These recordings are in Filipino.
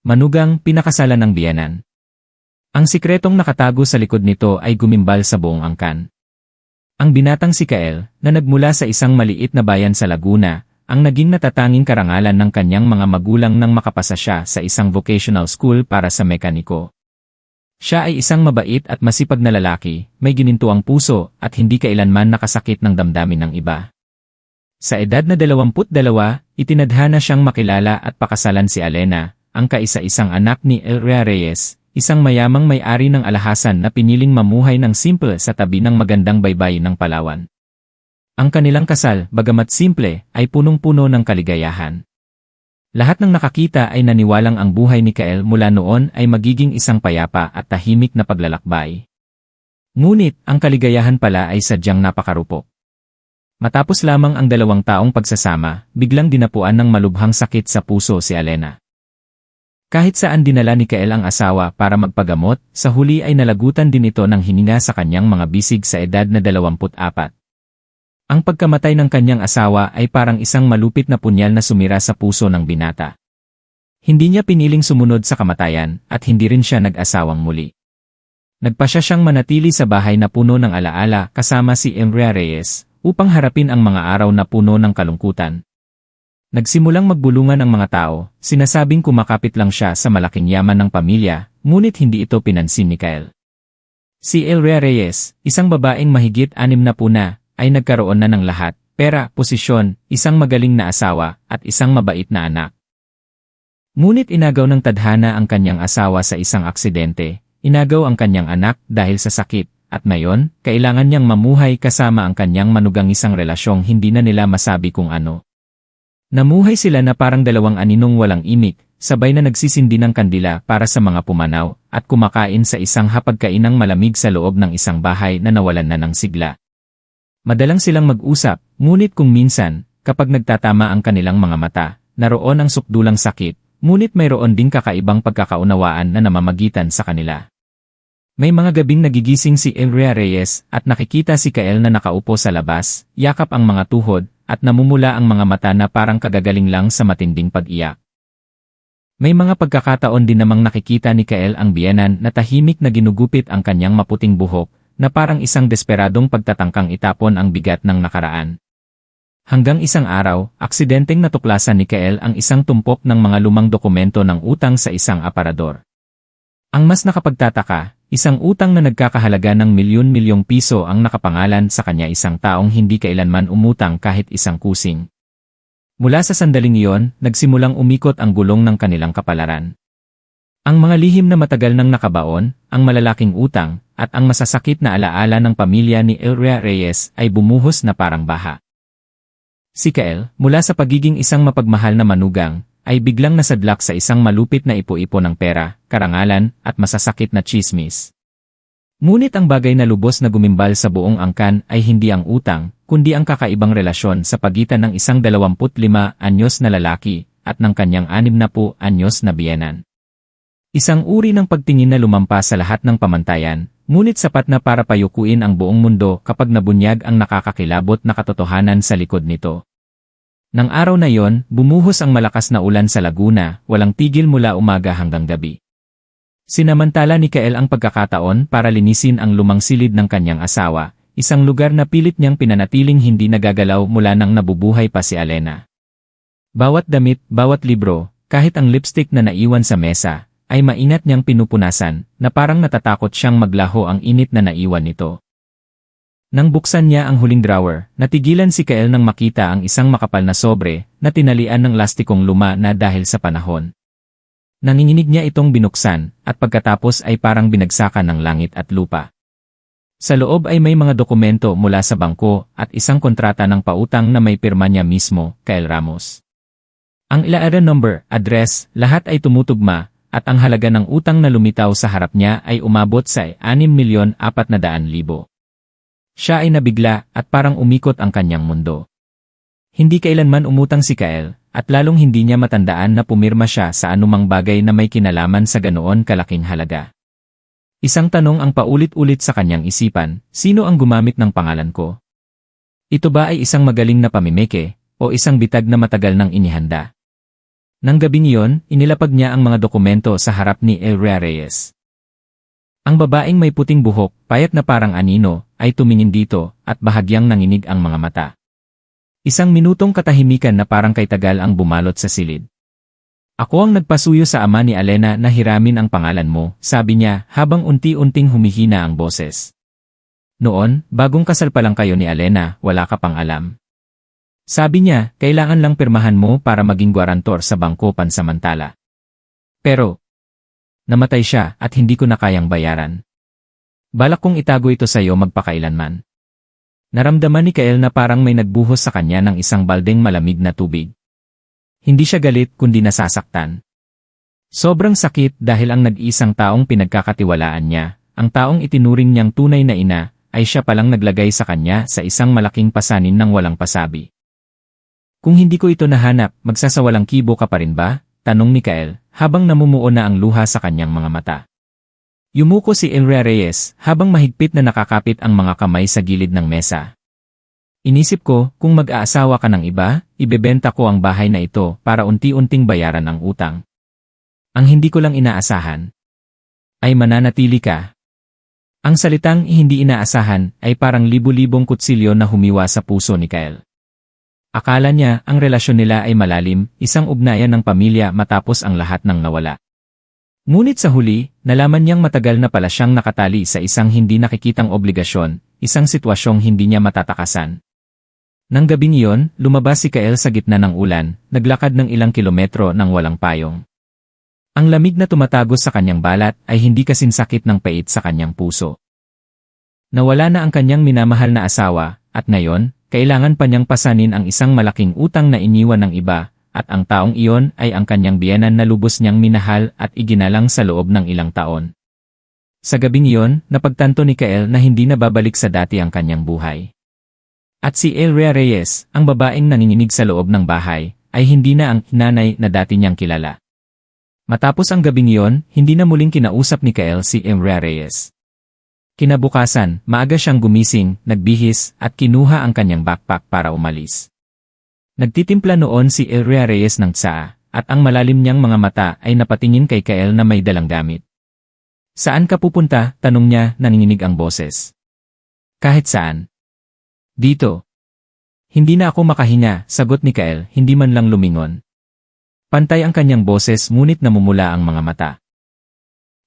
Manugang, pinakasalan ng biyenan. Ang sikretong nakatago sa likod nito ay gumimbal sa buong angkan. Ang binatang si Kael, na nagmula sa isang maliit na bayan sa Laguna, ang naging natatanging karangalan ng kanyang mga magulang nang makapasa siya sa isang vocational school para sa mekaniko. Siya ay isang mabait at masipag na lalaki, may ginintuang puso at hindi kailanman nakasakit ng damdamin ng iba. Sa edad na 22, itinadhana siyang makilala at pakasalan si Alena, ang kaisa-isang anak ni Elrea Reyes, isang mayamang may-ari ng alhasan na piniling mamuhay ng simple sa tabi ng magandang baybay ng Palawan. Ang kanilang kasal, bagamat simple, ay punong-puno ng kaligayahan. Lahat ng nakakita ay naniwalang ang buhay ni Kael mula noon ay magiging isang payapa at tahimik na paglalakbay. Ngunit, ang kaligayahan pala ay sadyang napakarupok. Matapos lamang ang 2 taong pagsasama, biglang dinapuan ng malubhang sakit sa puso si Alena. Kahit saan dinala ni Kael ang asawa para magpagamot, sa huli ay nalagutan din ito ng hininga sa kanyang mga bisig sa edad na 24. Ang pagkamatay ng kanyang asawa ay parang isang malupit na punyal na sumira sa puso ng binata. Hindi niya piniling sumunod sa kamatayan at hindi rin siya nag-asawang muli. Nagpasya siyang manatili sa bahay na puno ng alaala kasama si Elrea Reyes upang harapin ang mga araw na puno ng kalungkutan. Nagsimulang magbulungan ang mga tao, sinasabing kumakapit lang siya sa malaking yaman ng pamilya, ngunit hindi ito pinansin ni Kael. Si Elrea Reyes, isang babaeng mahigit 60 na, ay nagkaroon na ng lahat, pera, posisyon, isang magaling na asawa, at isang mabait na anak. Ngunit inagaw ng tadhana ang kanyang asawa sa isang aksidente, inagaw ang kanyang anak dahil sa sakit, at ngayon, kailangan niyang mamuhay kasama ang kanyang manugang isang relasyong hindi na nila masabi kung ano. Namuhay sila na parang 2 aninong walang imik, sabay na nagsisindi ng kandila para sa mga pumanaw, at kumakain sa isang hapagkainang malamig sa loob ng isang bahay na nawalan na ng sigla. Madalang silang mag-usap, ngunit kung minsan, kapag nagtatama ang kanilang mga mata, naroon ang sukdulang sakit, ngunit mayroon ding kakaibang pagkakaunawaan na namamagitan sa kanila. May mga gabing nagigising si Elrea Reyes at nakikita si Kael na nakaupo sa labas, yakap ang mga tuhod, at namumula ang mga mata na parang kagagaling lang sa matinding pag-iyak. May mga pagkakataon din namang nakikita ni Kael ang biyenan na tahimik na ginugupit ang kanyang maputing buhok, na parang isang desperadong pagtatangkang itapon ang bigat ng nakaraan. Hanggang isang araw, aksidenteng natuklasan ni Kael ang isang tumpok ng mga lumang dokumento ng utang sa isang aparador. Ang mas nakapagtataka, isang utang na nagkakahalaga ng milyon-milyong piso ang nakapangalan sa kanya, isang taong hindi kailanman umutang kahit isang kusing. Mula sa sandaling iyon, nagsimulang umikot ang gulong ng kanilang kapalaran. Ang mga lihim na matagal nang nakabaon, ang malalaking utang, at ang masasakit na alaala ng pamilya ni Elrea Reyes ay bumuhos na parang baha. Si Kael, mula sa pagiging isang mapagmahal na manugang, ay biglang nasadlak sa isang malupit na ipo-ipo ng pera, karangalan, at masasakit na tsismis. Ngunit ang bagay na lubos na gumimbal sa buong angkan ay hindi ang utang, kundi ang kakaibang relasyon sa pagitan ng isang 25 anyos na lalaki at ng kanyang 60 anyos na biyenan. Isang uri ng pagtingin na lumampas sa lahat ng pamantayan, ngunit sapat na para payukuin ang buong mundo kapag nabunyag ang nakakakilabot na katotohanan sa likod nito. Nang araw na yon, bumuhos ang malakas na ulan sa Laguna, walang tigil mula umaga hanggang gabi. Sinamantala ni Kael ang pagkakataon para linisin ang lumang silid ng kanyang asawa, isang lugar na pilit niyang pinanatiling hindi nagagalaw mula nang nabubuhay pa si Alena. Bawat damit, bawat libro, kahit ang lipstick na naiwan sa mesa, ay maingat niyang pinupunasan, na parang natatakot siyang maglaho ang init na naiwan nito. Nang buksan niya ang huling drawer, natigilan si Kael nang makita ang isang makapal na sobre na tinalian ng lastikong luma na dahil sa panahon. Nanginginig niya itong binuksan, at pagkatapos ay parang binagsakan ng langit at lupa. Sa loob ay may mga dokumento mula sa bangko at isang kontrata ng pautang na may pirma niya mismo, Kael Ramos. Ang IRA number, address, lahat ay tumutugma, at ang halaga ng utang na lumitaw sa harap niya ay umabot sa 6,400,000. Siya ay nabigla at parang umikot ang kanyang mundo. Hindi kailanman umutang si Kael, at lalong hindi niya matandaan na pumirma siya sa anumang bagay na may kinalaman sa ganoon kalaking halaga. Isang tanong ang paulit-ulit sa kanyang isipan, sino ang gumamit ng pangalan ko? Ito ba ay isang magaling na pamimeke, o isang bitag na matagal nang inihanda? Nang gabing iyon, inilapag niya ang mga dokumento sa harap ni Elrea Reyes. Ang babaeng may puting buhok, payat na parang anino, ay tumingin dito, at bahagyang nanginig ang mga mata. Isang minutong katahimikan na parang kay tagal ang bumalot sa silid. Ako ang nagpasuyo sa ama ni Alena na hiramin ang pangalan mo, sabi niya habang unti-unting humihina ang boses. Noon, bagong kasal pa lang kayo ni Alena, wala ka pang alam. Sabi niya, kailangan lang pirmahan mo para maging gwarantor sa bangko pansamantala. Pero, namatay siya at hindi ko na kayang bayaran. Balak kong itago ito sa iyo magpakailanman. Naramdaman ni Kael na parang may nagbuhos sa kanya ng isang baldeng malamig na tubig. Hindi siya galit kundi nasasaktan. Sobrang sakit dahil ang nag-iisang taong pinagkakatiwalaan niya, ang taong itinuring niyang tunay na ina, ay siya palang naglagay sa kanya sa isang malaking pasanin ng walang pasabi. Kung hindi ko ito nahanap, magsasawalang kibo ka pa rin ba? Tanong ni Kael, habang namumuo na ang luha sa kanyang mga mata. Yumuko si Elrea Reyes, habang mahigpit na nakakapit ang mga kamay sa gilid ng mesa. Inisip ko, kung mag-aasawa ka ng iba, ibebenta ko ang bahay na ito para unti-unting bayaran ang utang. Ang hindi ko lang inaasahan ay mananatili ka. Ang salitang hindi inaasahan ay parang libu-libong kutsilyo na humiwa sa puso ni Kael. Akala niya ang relasyon nila ay malalim, isang ugnayan ng pamilya matapos ang lahat ng nawala. Ngunit sa huli, nalaman niyang matagal na pala siyang nakatali sa isang hindi nakikitang obligasyon, isang sitwasyong hindi niya matatakasan. Nang gabing iyon, lumabas si Kael sa gitna ng ulan, naglakad ng ilang kilometro ng walang payong. Ang lamig na tumatagos sa kanyang balat ay hindi kasinsakit ng pait sa kanyang puso. Nawala na ang kanyang minamahal na asawa, at ngayon, kailangan pa niyang pasanin ang isang malaking utang na iniwan ng iba, at ang taong iyon ay ang kanyang biyenan na lubos niyang minahal at iginalang sa loob ng ilang taon. Sa gabing iyon, napagtanto ni Kael na hindi na babalik sa dati ang kanyang buhay. At si Elrea Reyes, ang babaeng nanginginig sa loob ng bahay, ay hindi na ang nanay na dati niyang kilala. Matapos ang gabing iyon, hindi na muling kinausap ni Kael si Elrea Reyes. Kinabukasan, maaga siyang gumising, nagbihis, at kinuha ang kanyang backpack para umalis. Nagtitimpla noon si Elrea Reyes ng tsaa, at ang malalim niyang mga mata ay napatingin kay Kael na may dalang gamit. Saan ka pupunta? Tanong niya, nanginginig ang boses. Kahit saan. Dito. Hindi na ako makahinga, sagot ni Kael, hindi man lang lumingon. Pantay ang kanyang boses ngunit namumula ang mga mata.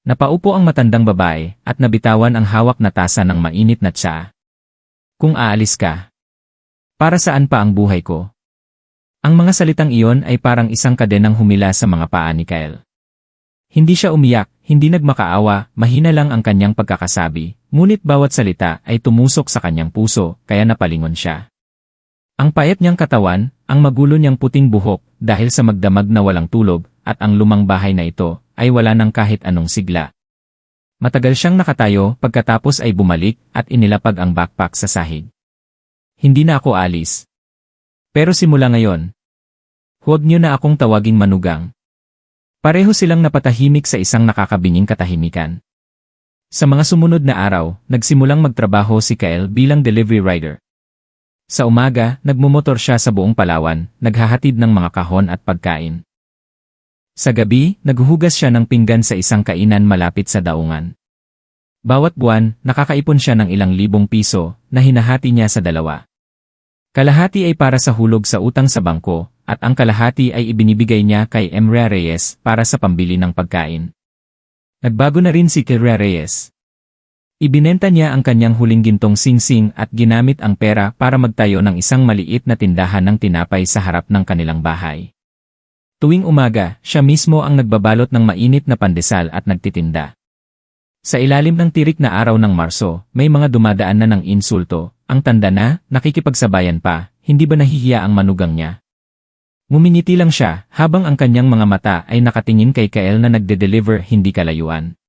Napaupo ang matandang babae at nabitawan ang hawak na tasa ng mainit na tsaa. Kung aalis ka, para saan pa ang buhay ko? Ang mga salitang iyon ay parang isang kadenang humila sa mga paa ni Kael. Hindi siya umiyak, hindi nagmakaawa, mahina lang ang kanyang pagkakasabi, ngunit bawat salita ay tumusok sa kanyang puso, kaya napalingon siya. Ang payat niyang katawan, ang magulo niyang puting buhok, dahil sa magdamag na walang tulog, at ang lumang bahay na ito, ay wala ng kahit anong sigla. Matagal siyang nakatayo, pagkatapos ay bumalik, at inilapag ang backpack sa sahig. Hindi na ako alis. Pero simula ngayon, huwag niyo na akong tawaging manugang. Pareho silang napatahimik sa isang nakakabinging katahimikan. Sa mga sumunod na araw, nagsimulang magtrabaho si Kael bilang delivery rider. Sa umaga, nagmumotor siya sa buong Palawan, naghahatid ng mga kahon at pagkain. Sa gabi, naghuhugas siya ng pinggan sa isang kainan malapit sa daungan. Bawat buwan, nakakaipon siya ng ilang libong piso na hinahati niya sa dalawa. Kalahati ay para sa hulog sa utang sa bangko, at ang kalahati ay ibinibigay niya kay Elrea Reyes para sa pambili ng pagkain. Nagbago na rin si Elrea Reyes. Ibinenta niya ang kanyang huling gintong singsing at ginamit ang pera para magtayo ng isang maliit na tindahan ng tinapay sa harap ng kanilang bahay. Tuwing umaga, siya mismo ang nagbabalot ng mainit na pandesal at nagtitinda. Sa ilalim ng tirik na araw ng Marso, may mga dumadaan na ng insulto, ang tanda na, nakikipagsabayan pa, hindi ba nahihiya ang manugang niya? Ngumingiti lang siya, habang ang kanyang mga mata ay nakatingin kay Kael na nagde-deliver hindi kalayuan.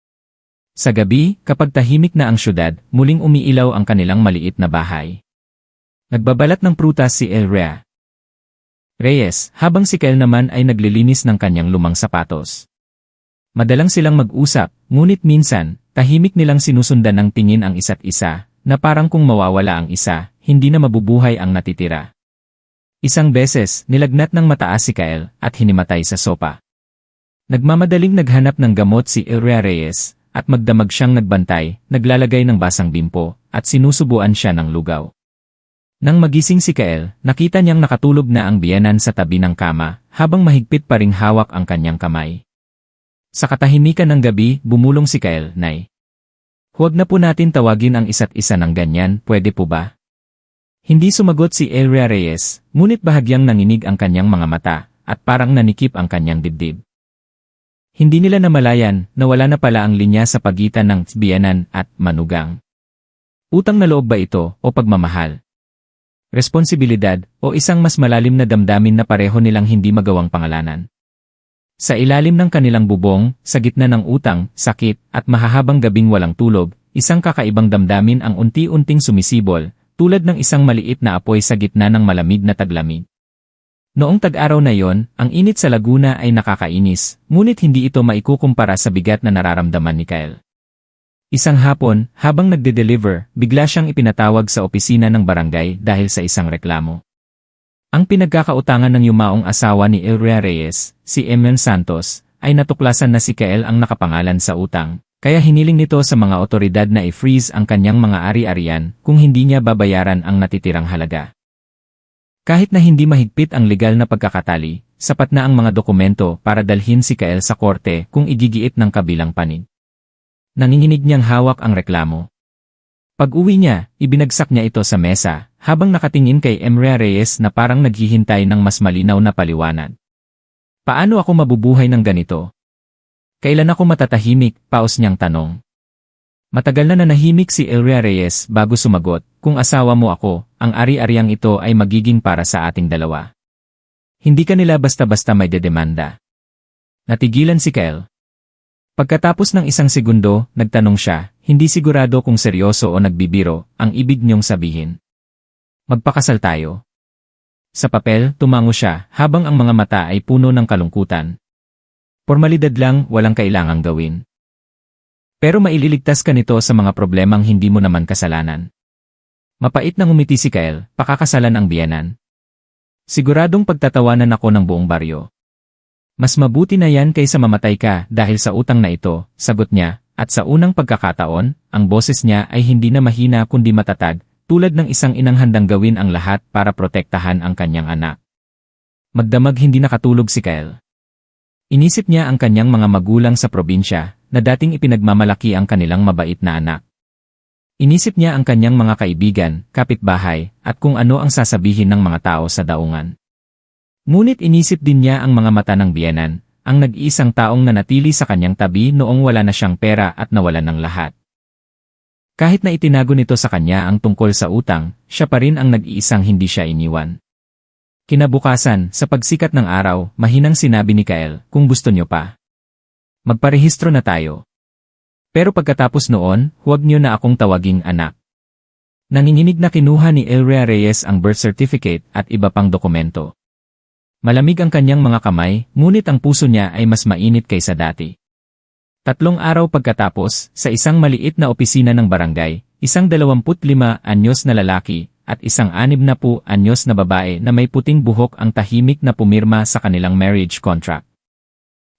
Sa gabi, kapag tahimik na ang syudad, muling umiilaw ang kanilang maliit na bahay. Nagbabalat ng prutas si Elrea Reyes, habang si Kael naman ay naglilinis ng kanyang lumang sapatos. Madalang silang mag-usap, ngunit minsan, tahimik nilang sinusundan ng tingin ang isa't isa, na parang kung mawawala ang isa, hindi na mabubuhay ang natitira. Isang beses, nilagnat ng mataas si Kael at hinimatay sa sopa. Nagmamadaling naghanap ng gamot si Elrea Reyes at magdamag siyang nagbantay, naglalagay ng basang bimpo at sinusubuan siya ng lugaw. Nang magising si Kael, nakita niyang nakatulog na ang biyenan sa tabi ng kama habang mahigpit pa ring hawak ang kanyang kamay. Sa katahimikan ng gabi, bumulong si Kael, "Nay, huwag na po natin tawagin ang isa't isa ng ganyan, pwede po ba?" Hindi sumagot si Elrea Reyes, ngunit bahagyang nanginig ang kanyang mga mata at parang nanikip ang kanyang dibdib. Hindi nila namalayan na wala na pala ang linya sa pagitan ng biyenan at manugang. Utang na loob ba ito o pagmamahal? Responsibilidad o isang mas malalim na damdamin na pareho nilang hindi magawang pangalanan? Sa ilalim ng kanilang bubong, sa gitna ng utang, sakit at mahahabang gabing walang tulog, isang kakaibang damdamin ang unti-unting sumisibol, tulad ng isang maliit na apoy sa gitna ng malamig na taglamig. Noong tag-araw na yon, ang init sa Laguna ay nakakainis, ngunit hindi ito maikukumpara sa bigat na nararamdaman ni Kael. Isang hapon, habang nagde-deliver, bigla siyang ipinatawag sa opisina ng barangay dahil sa isang reklamo. Ang pinagkakautangan ng yumaong asawa ni Elrea Reyes, si Emil Santos, ay natuklasan na si Kael ang nakapangalan sa utang, kaya hiniling nito sa mga otoridad na i-freeze ang kanyang mga ari-arian kung hindi niya babayaran ang natitirang halaga. Kahit na hindi mahigpit ang legal na pagkakatali, sapat na ang mga dokumento para dalhin si Kael sa korte kung igigiit ng kabilang panig. Nanginginig niyang hawak ang reklamo. Pag-uwi niya, ibinagsak niya ito sa mesa, habang nakatingin kay Elrea Reyes na parang naghihintay ng mas malinaw na paliwanag. "Paano ako mabubuhay ng ganito? Kailan ako matatahimik?" paus niyang tanong. Matagal na nanahimik si Elrea Reyes bago sumagot, "Kung asawa mo ako, ang ari-ariang ito ay magiging para sa ating dalawa. Hindi ka nila basta-basta may dedemanda." Natigilan si Kael. Pagkatapos ng isang segundo, nagtanong siya, hindi sigurado kung seryoso o nagbibiro, "Ang ibig niyong sabihin, magpakasal tayo?" Sa papel, tumango siya, habang ang mga mata ay puno ng kalungkutan. "Formalidad lang, walang kailangang gawin. Pero maililigtas ka nito sa mga problemang hindi mo naman kasalanan." Mapait na ngumiti si Kael, "Pakakasalan ang biyenan. Siguradong pagtatawanan ako ng buong baryo." "Mas mabuti na yan kaysa mamatay ka dahil sa utang na ito," sagot niya, at sa unang pagkakataon, ang boses niya ay hindi na mahina kundi matatag, tulad ng isang inang handang gawin ang lahat para protektahan ang kanyang anak. Magdamag hindi nakatulog si Kael. Inisip niya ang kanyang mga magulang sa probinsya, na dating ipinagmamalaki ang kanilang mabait na anak. Inisip niya ang kanyang mga kaibigan, kapitbahay, at kung ano ang sasabihin ng mga tao sa daungan. Ngunit inisip din niya ang mga mata ng biyenan, ang nag-iisang taong nanatili sa kanyang tabi noong wala na siyang pera at nawalan ng lahat. Kahit na itinago nito sa kanya ang tungkol sa utang, siya pa rin ang nag-iisang hindi siya iniwan. Kinabukasan, sa pagsikat ng araw, mahinang sinabi ni Kael, "Kung gusto niyo pa, magparehistro na tayo. Pero pagkatapos noon, huwag niyo na akong tawaging anak." Nanginginig na kinuha ni Elrea Reyes ang birth certificate at iba pang dokumento. Malamig ang kanyang mga kamay, ngunit ang puso niya ay mas mainit kaysa dati. 3 araw pagkatapos, sa isang maliit na opisina ng barangay, isang 25 anyos na lalaki at isang 60 anyos na babae na may puting buhok ang tahimik na pumirma sa kanilang marriage contract.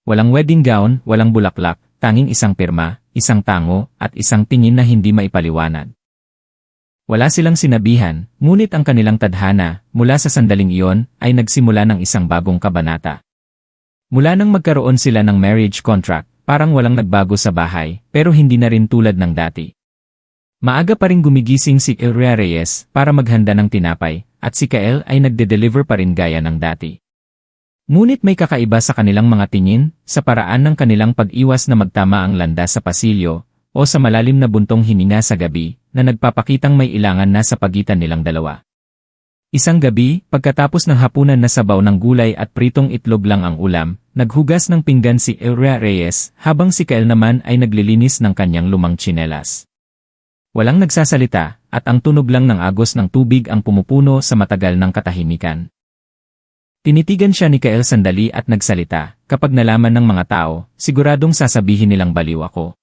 Walang wedding gown, walang bulaklak, tanging isang pirma, isang tango, at isang tingin na hindi maipaliwanag. Wala silang sinabihan, ngunit ang kanilang tadhana, mula sa sandaling iyon, ay nagsimula ng isang bagong kabanata. Mula nang magkaroon sila ng marriage contract, parang walang nagbago sa bahay, pero hindi na rin tulad ng dati. Maaga pa rin gumigising si Elrea Reyes para maghanda ng tinapay, at si Kael ay nagde-deliver pa rin gaya ng dati. Ngunit may kakaiba sa kanilang mga tingin, sa paraan ng kanilang pag-iwas na magtama ang landas sa pasilyo, o sa malalim na buntong hininga sa gabi, na nagpapakitang may ilangan na sa pagitan nilang dalawa. Isang gabi, pagkatapos ng hapunan na sabaw ng gulay at pritong itlog lang ang ulam, naghugas ng pinggan si Elrea Reyes, habang si Kael naman ay naglilinis ng kanyang lumang tsinelas. Walang nagsasalita, at ang tunog lang ng agos ng tubig ang pumupuno sa matagal ng katahimikan. Tinitigan siya ni Kael sandali at nagsalita, "Kapag nalaman ng mga tao, siguradong sasabihin nilang baliw ako."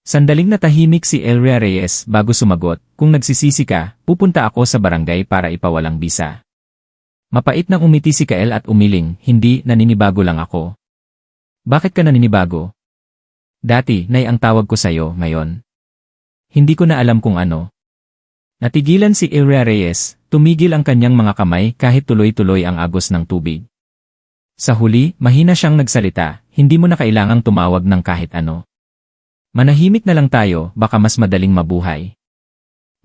Sandaling natahimik si Elrea Reyes bago sumagot, "Kung nagsisisi ka, pupunta ako sa barangay para ipawalang bisa." Mapait na umiti si Kael at umiling, hindi, naninibago lang ako. Bakit ka naninibago? Dati, Nay ang tawag ko sa'yo, ngayon. Hindi ko na alam kung ano. Natigilan si Ilria Reyes, tumigil ang kanyang mga kamay kahit tuloy-tuloy ang agos ng tubig. Sa huli, mahina siyang nagsalita, hindi mo na kailangang tumawag ng kahit ano. Manahimik na lang tayo, baka mas madaling mabuhay.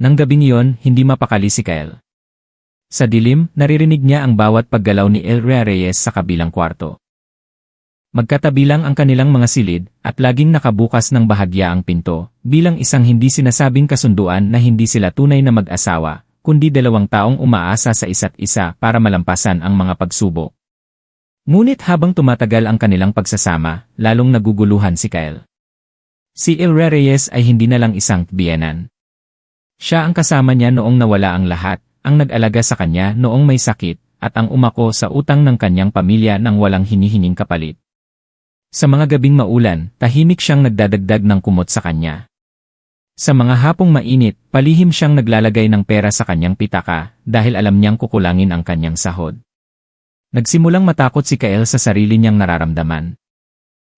Nang gabing iyon, hindi mapakali si Kael. Sa dilim, naririnig niya ang bawat paggalaw ni Ilria Reyes sa kabilang kwarto. Magkatabi lang ang kanilang mga silid, at laging nakabukas ng bahagya ang pinto, bilang isang hindi sinasabing kasunduan na hindi sila tunay na mag-asawa, kundi dalawang taong umaasa sa isa't isa para malampasan ang mga pagsubok. Ngunit habang tumatagal ang kanilang pagsasama, lalong naguguluhan si Kael. Si Ilria Reyes ay hindi na lang isang biyenan. Siya ang kasama niya noong nawala ang lahat, ang nag-alaga sa kanya noong may sakit, at ang umako sa utang ng kanyang pamilya nang walang hinihinging kapalit. Sa mga gabing maulan, tahimik siyang nagdadagdag ng kumot sa kanya. Sa mga hapong mainit, palihim siyang naglalagay ng pera sa kanyang pitaka dahil alam niyang kukulangin ang kanyang sahod. Nagsimulang matakot si Kael sa sarili niyang nararamdaman.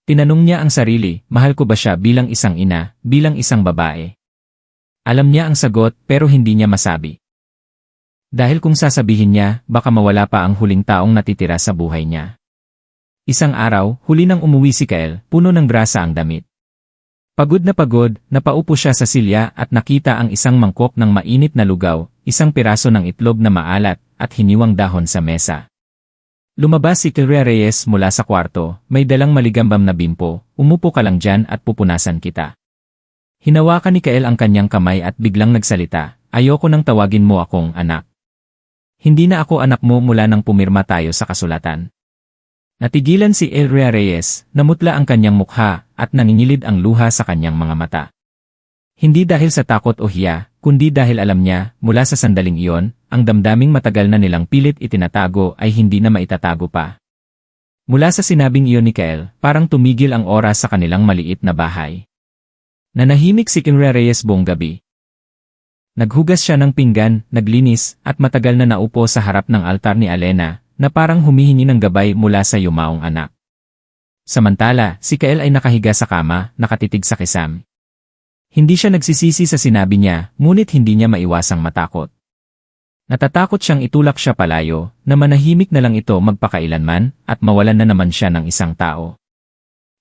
Tinanong niya ang sarili, mahal ko ba siya bilang isang ina, bilang isang babae? Alam niya ang sagot pero hindi niya masabi. Dahil kung sasabihin niya, baka mawala pa ang huling taong natitira sa buhay niya. Isang araw, huli nang umuwi si Kael, puno ng grasa ang damit. Pagod, napaupo siya sa silya at nakita ang isang mangkok ng mainit na lugaw, isang piraso ng itlog na maalat, at hiniwang dahon sa mesa. Lumabas si Ilria Reyes mula sa kwarto, may dalang maligambam na bimpo, umupo ka lang dyan at pupunasan kita. Hinawakan ni Kael ang kanyang kamay at biglang nagsalita, ayoko nang tawagin mo akong anak. Hindi na ako anak mo mula nang pumirma tayo sa kasulatan. Natigilan si Ilria Reyes, namutla ang kanyang mukha, at naningilid ang luha sa kanyang mga mata. Hindi dahil sa takot o hiya, kundi dahil alam niya, mula sa sandaling iyon, ang damdaming matagal na nilang pilit itinatago ay hindi na maitatago pa. Mula sa sinabing iyon ni Kael, parang tumigil ang oras sa kanilang maliit na bahay. Nanahimik si Ilria Reyes buong gabi. Naghugas siya ng pinggan, naglinis, at matagal na naupo sa harap ng altar ni Alena, na parang humihingi ng gabay mula sa yumaong anak. Samantala, si Kael ay nakahiga sa kama, nakatitig sa kisam. Hindi siya nagsisisi sa sinabi niya, ngunit hindi niya maiwasang matakot. Natatakot siyang itulak siya palayo, na manahimik na lang ito magpakailanman, at mawalan na naman siya ng isang tao.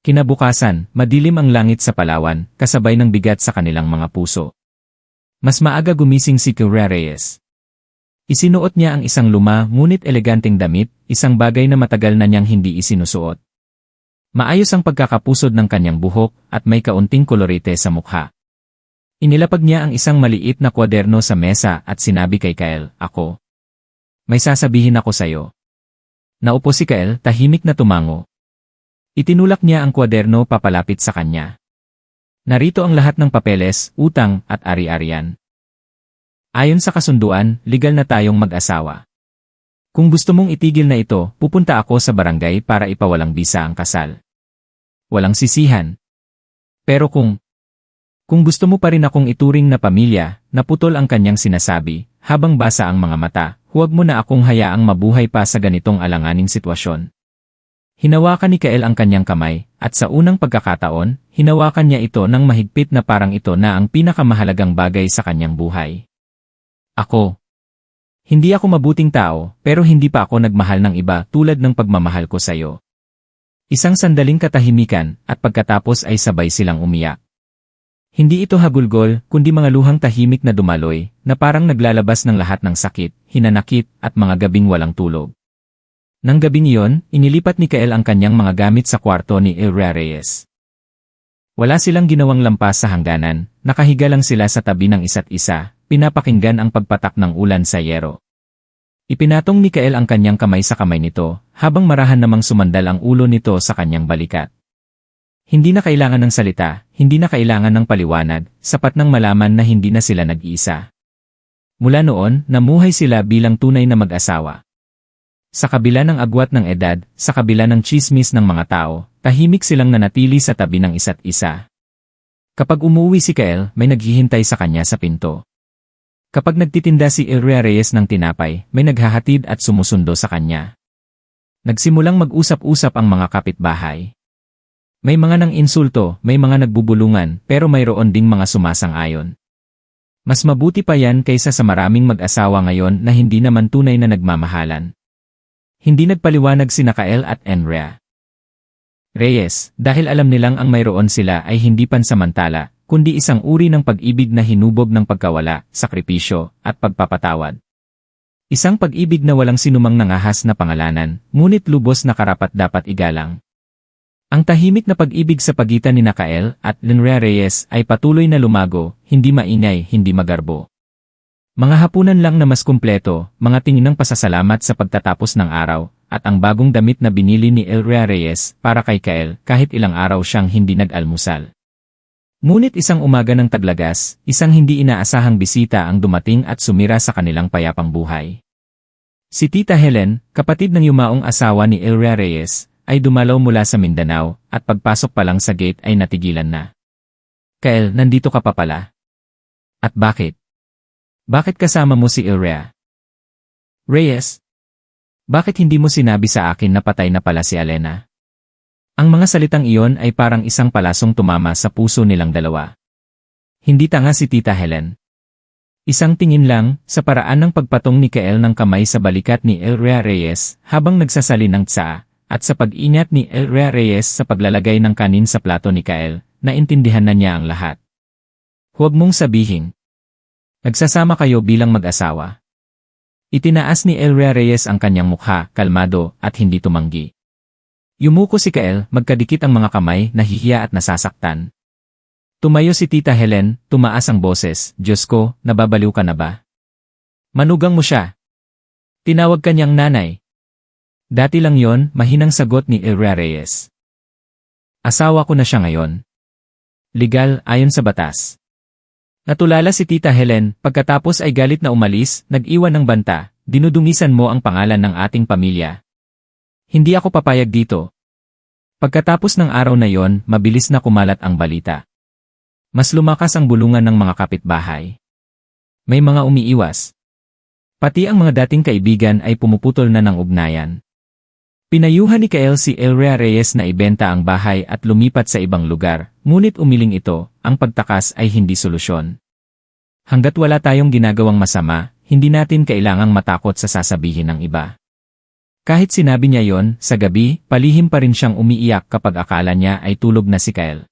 Kinabukasan, madilim ang langit sa Palawan, kasabay ng bigat sa kanilang mga puso. Mas maaga gumising si Ilria Reyes. Isinuot niya ang isang luma ngunit eleganteng damit, isang bagay na matagal na niyang hindi isinusuot. Maayos ang pagkakapusod ng kanyang buhok at may kaunting kolorite sa mukha. Inilapag niya ang isang maliit na kwaderno sa mesa at sinabi kay Kael, ako. May sasabihin ako sa'yo. Naupo si Kael, tahimik na tumango. Itinulak niya ang kwaderno papalapit sa kanya. Narito ang lahat ng papeles, utang, at ari-arian. Ayon sa kasunduan, legal na tayong mag-asawa. Kung gusto mong itigil na ito, pupunta ako sa barangay para ipawalang bisa ang kasal. Walang sisihan. Pero kung gusto mo pa rin akong ituring na pamilya, naputol ang kanyang sinasabi, habang basa ang mga mata, huwag mo na akong hayaang mabuhay pa sa ganitong alanganing sitwasyon. Hinawakan ni Kael ang kanyang kamay, at sa unang pagkakataon, hinawakan niya ito ng mahigpit na parang ito na ang pinakamahalagang bagay sa kanyang buhay. Ako. Hindi ako mabuting tao, pero hindi pa ako nagmahal ng iba tulad ng pagmamahal ko sa'yo. Isang sandaling katahimikan, at pagkatapos ay sabay silang umiyak. Hindi ito hagulgol, kundi mga luhang tahimik na dumaloy, na parang naglalabas ng lahat ng sakit, hinanakit, at mga gabing walang tulog. Nang gabing iyon, inilipat ni Kael ang kanyang mga gamit sa kwarto ni Ilria Reyes. Wala silang ginawang lampas sa hangganan, nakahiga lang sila sa tabi ng isa't isa, pinapakinggan ang pagpatak ng ulan sa yero. Ipinatong ni Kael ang kanyang kamay sa kamay nito, habang marahan namang sumandal ang ulo nito sa kanyang balikat. Hindi na kailangan ng salita, hindi na kailangan ng paliwanag, sapat nang malaman na hindi na sila nag-iisa. Mula noon, namuhay sila bilang tunay na mag-asawa. Sa kabila ng agwat ng edad, sa kabila ng tsismis ng mga tao, tahimik silang nanatili sa tabi ng isa't isa. Kapag umuwi si Kael, may naghihintay sa kanya sa pinto. Kapag nagtitinda si Elrea Reyes ng tinapay, may naghahatid at sumusundo sa kanya. Nagsimulang mag-usap-usap ang mga kapitbahay. May mga nang insulto, may mga nagbubulungan, pero mayroon ding mga sumasang-ayon. Mas mabuti pa yan kaysa sa maraming mag-asawa ngayon na hindi naman tunay na nagmamahalan. Hindi nagpaliwanag sina Kael at Elrea Reyes, dahil alam nilang ang mayroon sila ay hindi pansamantala, kundi isang uri ng pag-ibig na hinubog ng pagkawala, sakripisyo, at pagpapatawad. Isang pag-ibig na walang sinumang nangahas na pangalanan, ngunit lubos na karapat-dapat igalang. Ang tahimik na pag-ibig sa pagitan ni Kael at Elrea Reyes ay patuloy na lumago, hindi maingay, hindi magarbo. Mga hapunan lang na mas kumpleto, mga tingin ng pasasalamat sa pagtatapos ng araw, at ang bagong damit na binili ni Elrea Reyes para kay Kael kahit ilang araw siyang hindi nag-almusal. Ngunit isang umaga ng taglagas, isang hindi inaasahang bisita ang dumating at sumira sa kanilang payapang buhay. Si Tita Helen, kapatid ng yumaong asawa ni Elrea Reyes, ay dumalaw mula sa Mindanao at pagpasok pa lang sa gate ay natigilan na. Kael, nandito ka pa pala? At bakit? Bakit kasama mo si Elrea Reyes? Bakit hindi mo sinabi sa akin na patay na pala si Alena? Ang mga salitang iyon ay parang isang palasong tumama sa puso nilang dalawa. Hindi tanga si Tita Helen. Isang tingin lang, sa paraan ng pagpatong ni Kael ng kamay sa balikat ni Elrea Reyes habang nagsasali ng tsaa, at sa pag-ingat ni Elrea Reyes sa paglalagay ng kanin sa plato ni Kael, naintindihan na niya ang lahat. Huwag mong sabihin. Nagsasama kayo bilang mag-asawa. Itinaas ni Elrea Reyes ang kanyang mukha, kalmado, at hindi tumanggi. Yumuko si Kael, magkadikit ang mga kamay, nahihiya at nasasaktan. Tumayo si Tita Helen, tumaas ang boses, Diyos ko, nababaliw ka na ba? Manugang mo siya. Tinawag kanyang nanay. Dati lang yon, mahinang sagot ni Elrea Reyes. Asawa ko na siya ngayon. Legal, ayon sa batas. Natulala si Tita Helen, pagkatapos ay galit na umalis, nag-iwan ng banta, dinudungisan mo ang pangalan ng ating pamilya. Hindi ako papayag dito. Pagkatapos ng araw na yon, mabilis na kumalat ang balita. Mas lumakas ang bulungan ng mga kapitbahay. May mga umiiwas. Pati ang mga dating kaibigan ay pumuputol na ng ugnayan. Pinayuhan ni Kael si Elrea Reyes na ibenta ang bahay at lumipat sa ibang lugar, ngunit umiling ito, ang pagtakas ay hindi solusyon. Hanggat wala tayong ginagawang masama, hindi natin kailangang matakot sa sasabihin ng iba. Kahit sinabi niya yon, sa gabi, palihim pa rin siyang umiiyak kapag akala niya ay tulog na si Kael.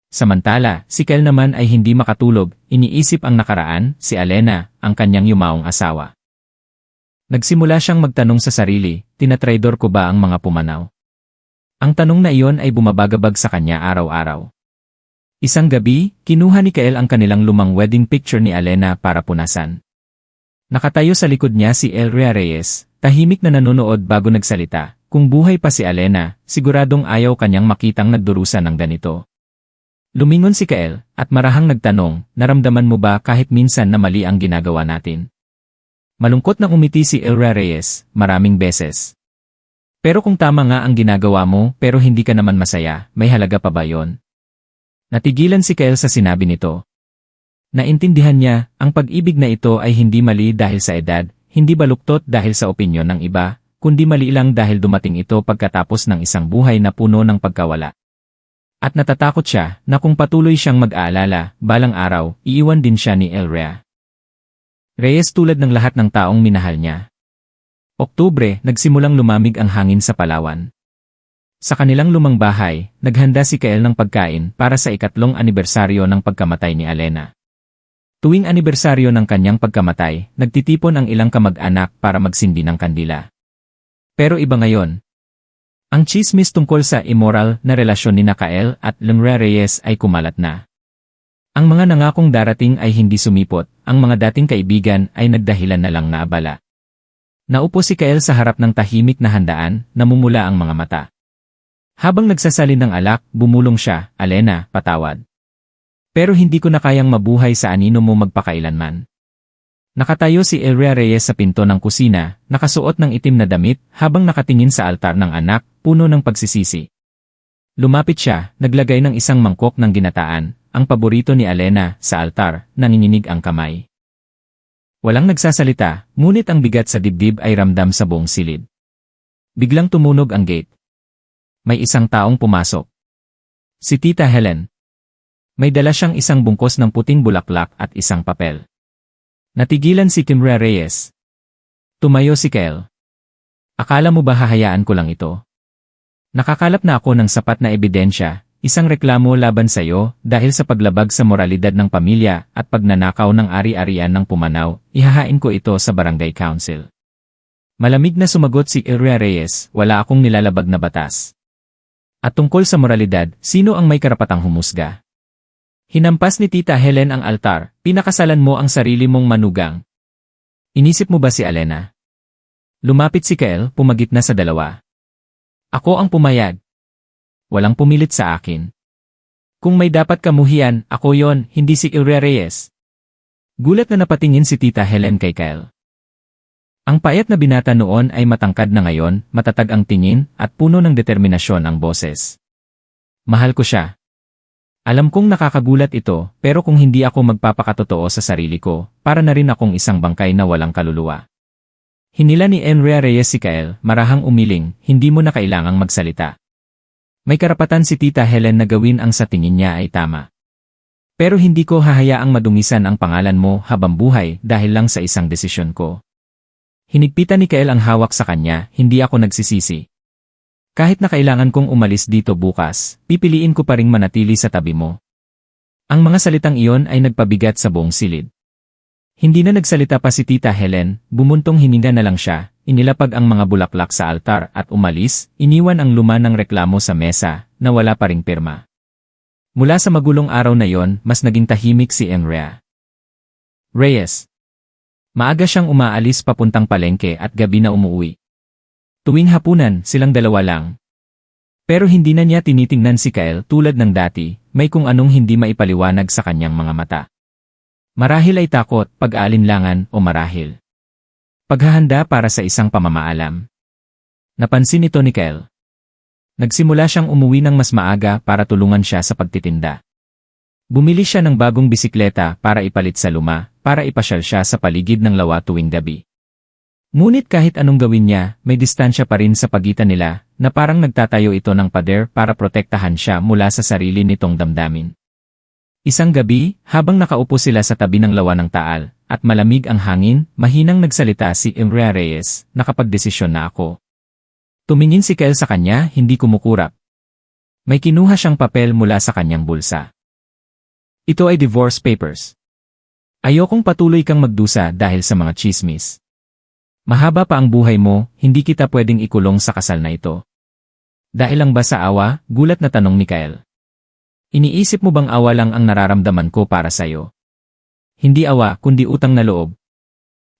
Samantala, si Kael naman ay hindi makatulog, iniisip ang nakaraan, si Alena, ang kanyang yumaong asawa. Nagsimula siyang magtanong sa sarili, tinatraidor ko ba ang mga pumanaw? Ang tanong na iyon ay bumabagabag sa kanya araw-araw. Isang gabi, kinuha ni Kael ang kanilang lumang wedding picture ni Alena para punasan. Nakatayo sa likod niya si Elrea Reyes, tahimik na nanonood bago nagsalita. Kung buhay pa si Alena, siguradong ayaw kanyang makitang nagdurusa ng ganito. Lumingon si Kael, at marahang nagtanong, naramdaman mo ba kahit minsan na mali ang ginagawa natin? Malungkot na umiti si Elrea Reyes, maraming beses. Pero kung tama nga ang ginagawa mo pero hindi ka naman masaya, may halaga pa ba yon? Natigilan si Kael sa sinabi nito. Naintindihan niya, ang pag-ibig na ito ay hindi mali dahil sa edad, hindi baluktot dahil sa opinyon ng iba, kundi mali lang dahil dumating ito pagkatapos ng isang buhay na puno ng pagkawala. At natatakot siya na kung patuloy siyang mag-aalala, balang araw, iiwan din siya ni Elrea Reyes tulad ng lahat ng taong minahal niya. Oktubre, nagsimulang lumamig ang hangin sa Palawan. Sa kanilang lumang bahay, naghanda si Kael ng pagkain para sa 3 anibersaryo ng pagkamatay ni Alena. Tuwing anibersaryo ng kanyang pagkamatay, nagtitipon ang ilang kamag-anak para magsindi ng kandila. Pero iba ngayon. Ang tsismis tungkol sa immoral na relasyon ni Kael at Elrea Reyes ay kumalat na. Ang mga nangakong darating ay hindi sumipot, ang mga dating kaibigan ay nagdahilan na lang na abala. Naupo si Kael sa harap ng tahimik na handaan, namumula ang mga mata. Habang nagsasalin ng alak, bumulong siya, Alena, patawad. Pero hindi ko na kayang mabuhay sa anino mo magpakailanman. Nakatayo si Elrea Reyes sa pinto ng kusina, nakasuot ng itim na damit, habang nakatingin sa altar ng anak, puno ng pagsisisi. Lumapit siya, naglagay ng isang mangkok ng ginataan, ang paborito ni Alena, sa altar, nanginginig ang kamay. Walang nagsasalita, ngunit ang bigat sa dibdib ay ramdam sa buong silid. Biglang tumunog ang gate. May isang taong pumasok. Si Tita Helen. May dala siyang isang bungkos ng puting bulaklak at isang papel. Natigilan si Kimra Reyes. Tumayo si Kel. Akala mo ba hahayaan ko lang ito? Nakakalap na ako ng sapat na ebidensya, isang reklamo laban sa iyo dahil sa paglabag sa moralidad ng pamilya at pagnanakaw ng ari-arian ng Pumanaw, ihahain ko ito sa Barangay Council. Malamig na sumagot si Ilria Reyes, wala akong nilalabag na batas. At tungkol sa moralidad, sino ang may karapatang humusga? Hinampas ni Tita Helen ang altar, pinakasalan mo ang sarili mong manugang. Inisip mo ba si Alena? Lumapit si Kel, pumagit na sa dalawa. Ako ang pumayag. Walang pumilit sa akin. Kung may dapat kamuhian, ako yon, hindi si Ilria Reyes. Gulat na napatingin si Tita Helen kay Kel. Ang payat na binata noon ay matangkad na ngayon, matatag ang tingin, at puno ng determinasyon ang boses. Mahal ko siya. Alam kong nakakagulat ito, pero kung hindi ako magpapakatotoo sa sarili ko, para na rin akong isang bangkay na walang kaluluwa. Hinila ni Ilria Reyes si Kel, marahang umiling, hindi mo na kailangang magsalita. May karapatan si Tita Helen na gawin ang sa tingin niya ay tama. Pero hindi ko hahayaang madungisan ang pangalan mo habang buhay dahil lang sa isang desisyon ko. Hinigpitan ni Kel ang hawak sa kanya, hindi ako nagsisisi. Kahit na kailangan kong umalis dito bukas, pipiliin ko pa ring manatili sa tabi mo. Ang mga salitang iyon ay nagpabigat sa buong silid. Hindi na nagsalita pa si Tita Helen, bumuntong hininga na lang siya, inilapag ang mga bulaklak sa altar at umalis, iniwan ang luma ng reklamo sa mesa, na wala pa ring pirma. Mula sa magulong araw na yon, mas naging tahimik si Ilria Reyes. Maaga siyang umaalis papuntang palengke at gabi na umuwi. Tuwing hapunan, silang dalawa lang. Pero hindi na niya tinitingnan si Kel tulad ng dati, may kung anong hindi maipaliwanag sa kanyang mga mata. Marahil ay takot, pag-aalinlangan o marahil paghahanda para sa isang pamamaalam. Napansin ito ni Kel. Nagsimula siyang umuwi ng mas maaga para tulungan siya sa pagtitinda. Bumili siya ng bagong bisikleta para ipalit sa luma, para ipasyal siya sa paligid ng lawa tuwing gabi. Ngunit kahit anong gawin niya, may distansya pa rin sa pagitan nila, na parang nagtatayo ito ng pader para protektahan siya mula sa sarili nitong damdamin. Isang gabi, habang nakaupo sila sa tabi ng lawa ng taal, at malamig ang hangin, mahinang nagsalita si Ilria Reyes, nakapagdesisyon na ako. Tumingin si Kel sa kanya, hindi kumukurap. May kinuha siyang papel mula sa kanyang bulsa. Ito ay divorce papers. Ayokong patuloy kang magdusa dahil sa mga chismis. Mahaba pa ang buhay mo, hindi kita pwedeng ikulong sa kasal na ito. Dahil lang ba sa awa? Gulat na tanong ni Kel. Iniisip mo bang awa lang ang nararamdaman ko para sa'yo? Hindi awa, kundi utang na loob.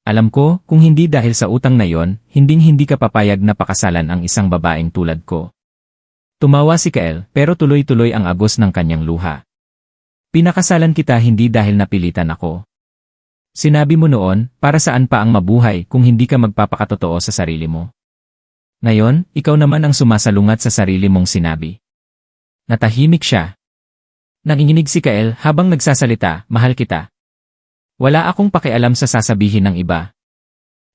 Alam ko, kung hindi dahil sa utang na yon, hindi ka papayag na pakasalan ang isang babaeng tulad ko. Tumawa si Kel, pero tuloy-tuloy ang agos ng kanyang luha. Pinakasalan kita hindi dahil napilitan ako. Sinabi mo noon, para saan pa ang mabuhay kung hindi ka magpapakatotoo sa sarili mo? Ngayon, ikaw naman ang sumasalungat sa sarili mong sinabi. Natahimik siya. Nanginginig si Kel habang nagsasalita, mahal kita. Wala akong pakialam sa sasabihin ng iba.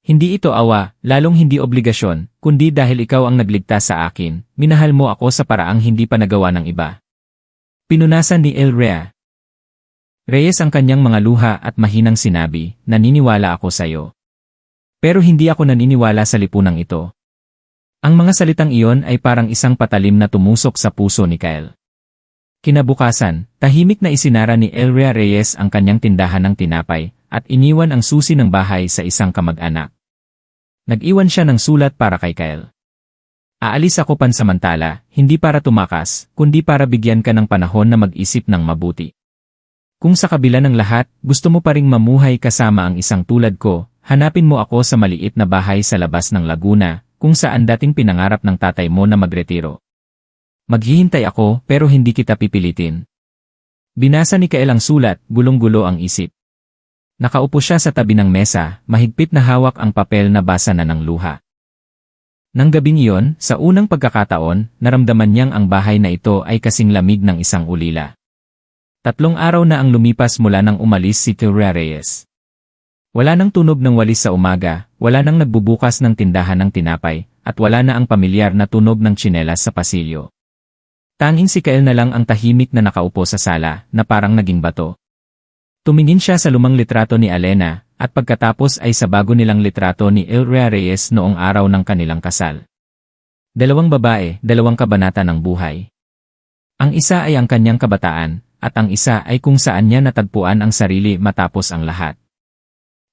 Hindi ito awa, lalong hindi obligasyon, kundi dahil ikaw ang nagligtas sa akin, minahal mo ako sa paraang hindi pa nagawa ng iba. Pinunasan ni Ilria Reyes ang kanyang mga luha at mahinang sinabi, naniniwala ako sa iyo. Pero hindi ako naniniwala sa lipunang ito. Ang mga salitang iyon ay parang isang patalim na tumusok sa puso ni Kel. Kinabukasan, tahimik na isinara ni Ilria Reyes ang kanyang tindahan ng tinapay at iniwan ang susi ng bahay sa isang kamag-anak. Nag-iwan siya ng sulat para kay Kel. Aalis ako pansamantala, hindi para tumakas, kundi para bigyan ka ng panahon na mag-isip ng mabuti. Kung sa kabila ng lahat, gusto mo pa ring mamuhay kasama ang isang tulad ko, hanapin mo ako sa maliit na bahay sa labas ng Laguna, kung saan dating pinangarap ng tatay mo na magretiro. Maghihintay ako, pero hindi kita pipilitin. Binasa ni Kel ang sulat, gulong-gulo ang isip. Nakaupo siya sa tabi ng mesa, mahigpit na hawak ang papel na basa na ng luha. Nang gabing iyon, sa unang pagkakataon, naramdaman niyang ang bahay na ito ay kasing lamig ng isang ulila. 3 araw na ang lumipas mula nang umalis si Ilria Reyes. Wala nang tunog ng walis sa umaga, wala nang nagbubukas ng tindahan ng tinapay, at wala na ang pamilyar na tunog ng tsinelas sa pasilyo. Tanging si Kael na lang ang tahimik na nakaupo sa sala, na parang naging bato. Tumingin siya sa lumang litrato ni Alena, at pagkatapos ay sa bago nilang litrato ni Elrea Reyes noong araw ng kanilang kasal. 2 babae, 2 kabanata ng buhay. Ang isa ay ang kanyang kabataan, at ang isa ay kung saan niya natagpuan ang sarili matapos ang lahat.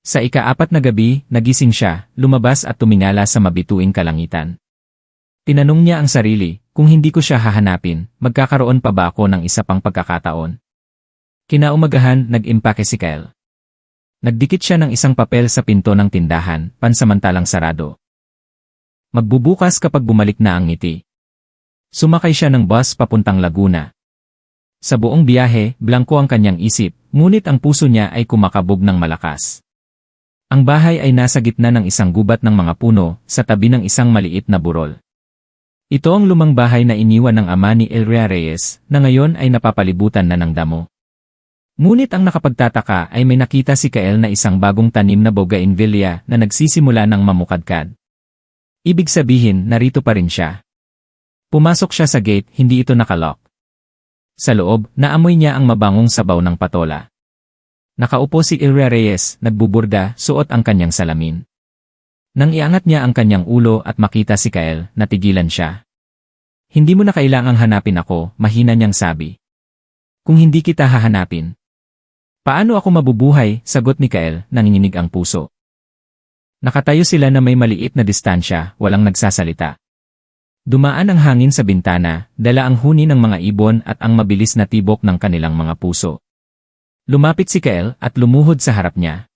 Sa ika-4 na gabi, nagising siya, lumabas at tumingala sa mabituing kalangitan. Tinanong niya ang sarili, kung hindi ko siya hahanapin, magkakaroon pa ba ako ng isa pang pagkakataon? Kinaumagahan, nag-impake si Kael. Nagdikit siya ng isang papel sa pinto ng tindahan, pansamantalang sarado. Magbubukas kapag bumalik na ang ngiti. Sumakay siya ng bus papuntang Laguna. Sa buong biyahe, blanko ang kanyang isip, ngunit ang puso niya ay kumakabog ng malakas. Ang bahay ay nasa gitna ng isang gubat ng mga puno, sa tabi ng isang maliit na burol. Ito ang lumang bahay na iniwan ng ama ni Elrea Reyes, na ngayon ay napapalibutan na ng damo. Ngunit ang nakapagtataka ay may nakita si Kael na isang bagong tanim na bougainvillea na nagsisimula ng mamukadkad. Ibig sabihin, narito pa rin siya. Pumasok siya sa gate, hindi ito nakalock. Sa loob, naamoy niya ang mabangong sabaw ng patola. Nakaupo si Elrea Reyes, nagbuburda, suot ang kanyang salamin. Nang iangat niya ang kanyang ulo at makita si Kael, natigilan siya. Hindi mo na kailangang hanapin ako, mahina niyang sabi. Kung hindi kita hahanapin. Paano ako mabubuhay, sagot ni Kael, nanginginig ang puso. Nakatayo sila na may maliit na distansya, walang nagsasalita. Dumaan ang hangin sa bintana, dala ang huni ng mga ibon at ang mabilis na tibok ng kanilang mga puso. Lumapit si Kael at lumuhod sa harap niya.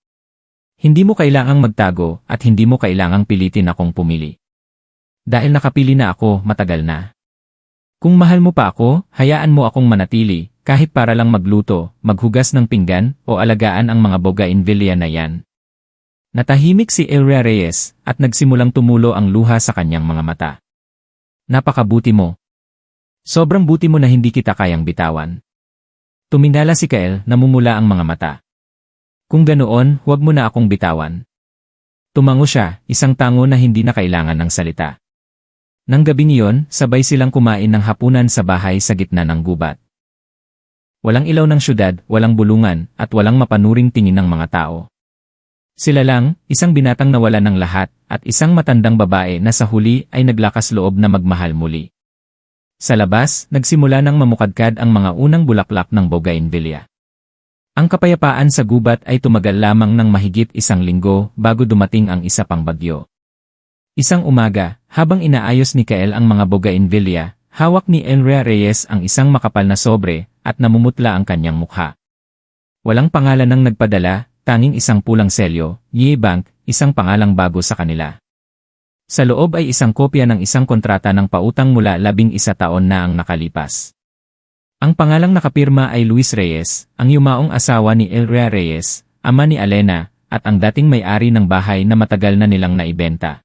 Hindi mo kailangang magtago at hindi mo kailangang pilitin akong pumili. Dahil nakapili na ako, matagal na. Kung mahal mo pa ako, hayaan mo akong manatili, kahit para lang magluto, maghugas ng pinggan, o alagaan ang mga bougainvillea na yan. Natahimik si Elrea Reyes at nagsimulang tumulo ang luha sa kanyang mga mata. Napakabuti mo. Sobrang buti mo na hindi kita kayang bitawan. Tumingala si Kael, namumula ang mga mata. Kung ganoon, huwag mo na akong bitawan. Tumango siya, isang tango na hindi na kailangan ng salita. Nang gabing iyon, sabay silang kumain ng hapunan sa bahay sa gitna ng gubat. Walang ilaw ng syudad, walang bulungan, at walang mapanuring tingin ng mga tao. Sila lang, isang binatang nawala ng lahat, at isang matandang babae na sa huli ay naglakas loob na magmahal muli. Sa labas, nagsimula ng mamukadkad ang mga unang bulaklak ng bougainvillea. Ang kapayapaan sa gubat ay tumagal lamang ng mahigit 1 linggo bago dumating ang isa pang bagyo. Isang umaga, habang inaayos ni Kael ang mga bougainvillea, hawak ni Elrea Reyes ang isang makapal na sobre at namumutla ang kanyang mukha. Walang pangalan ng nagpadala, tanging isang pulang selyo, Ye Bank, isang pangalang bago sa kanila. Sa loob ay isang kopya ng isang kontrata ng pautang mula 11 taon na ang nakalipas. Ang pangalang nakapirma ay Luis Reyes, ang yumaong asawa ni Elrea Reyes, ama ni Alena, at ang dating may-ari ng bahay na matagal na nilang naibenta.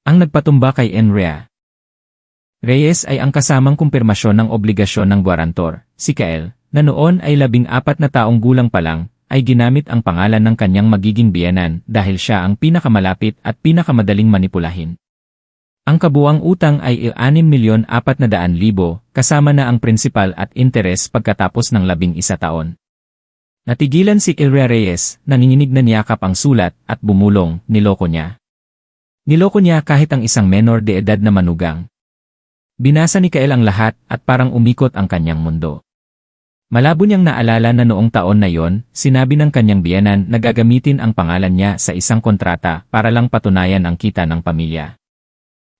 Ang nagpatumba kay Elrea Reyes ay ang kasamang kumpirmasyon ng obligasyon ng gwarantor, si Kael, na noon ay 14 na taong gulang pa lang, ay ginamit ang pangalan ng kanyang magiging biyenan dahil siya ang pinakamalapit at pinakamadaling manipulahin. Ang kabuang utang ay 6,400,000 kasama na ang prinsipal at interes pagkatapos ng 11 taon. Natigilan si Elrea Reyes, nanginginig na niyakap ang sulat at bumulong, niloko niya. Niloko niya kahit ang isang menor de edad na manugang. Binasa ni Kael ang lahat at parang umikot ang kanyang mundo. Malabo niyang naalala na noong taon na yon, sinabi ng kanyang biyenan na gagamitin ang pangalan niya sa isang kontrata para lang patunayan ang kita ng pamilya.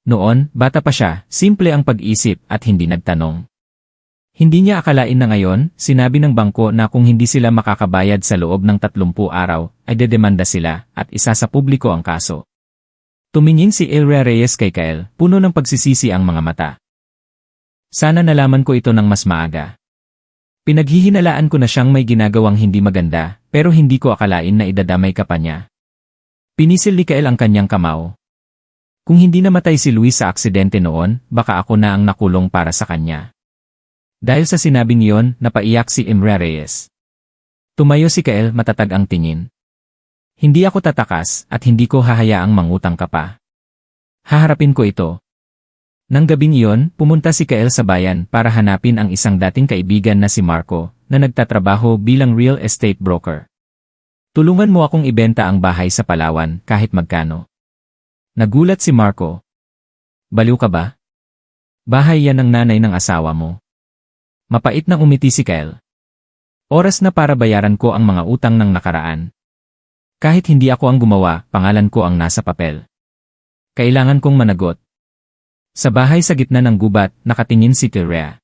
Noon, bata pa siya, simple ang pag-isip at hindi nagtanong. Hindi niya akalain na ngayon, sinabi ng bangko na kung hindi sila makakabayad sa loob ng 30 araw, ay dedemanda sila at isa sa publiko ang kaso. Tumingin si Elrea Reyes kay Kael, puno ng pagsisisi ang mga mata. Sana nalaman ko ito ng mas maaga. Pinaghihinalaan ko na siyang may ginagawang hindi maganda, pero hindi ko akalain na idadamay ka pa niya. Pinisil ni Kael ang kanyang kamao. Kung hindi namatay si Luis sa aksidente noon, baka ako na ang nakulong para sa kanya. Dahil sa sinabing iyon, napaiyak si Elrea Reyes. Tumayo si Kael, matatag ang tingin. Hindi ako tatakas at hindi ko hahayaang mangutang ka pa. Haharapin ko ito. Nang gabing iyon, pumunta si Kael sa bayan para hanapin ang isang dating kaibigan na si Marco, na nagtatrabaho bilang real estate broker. Tulungan mo akong ibenta ang bahay sa Palawan kahit magkano. Nagulat si Marco. Baliw ka ba? Bahay yan ng nanay ng asawa mo. Mapait na umiti si Kael. Oras na para bayaran ko ang mga utang ng nakaraan. Kahit hindi ako ang gumawa, pangalan ko ang nasa papel. Kailangan kong managot. Sa bahay sa gitna ng gubat, nakatingin si Rhea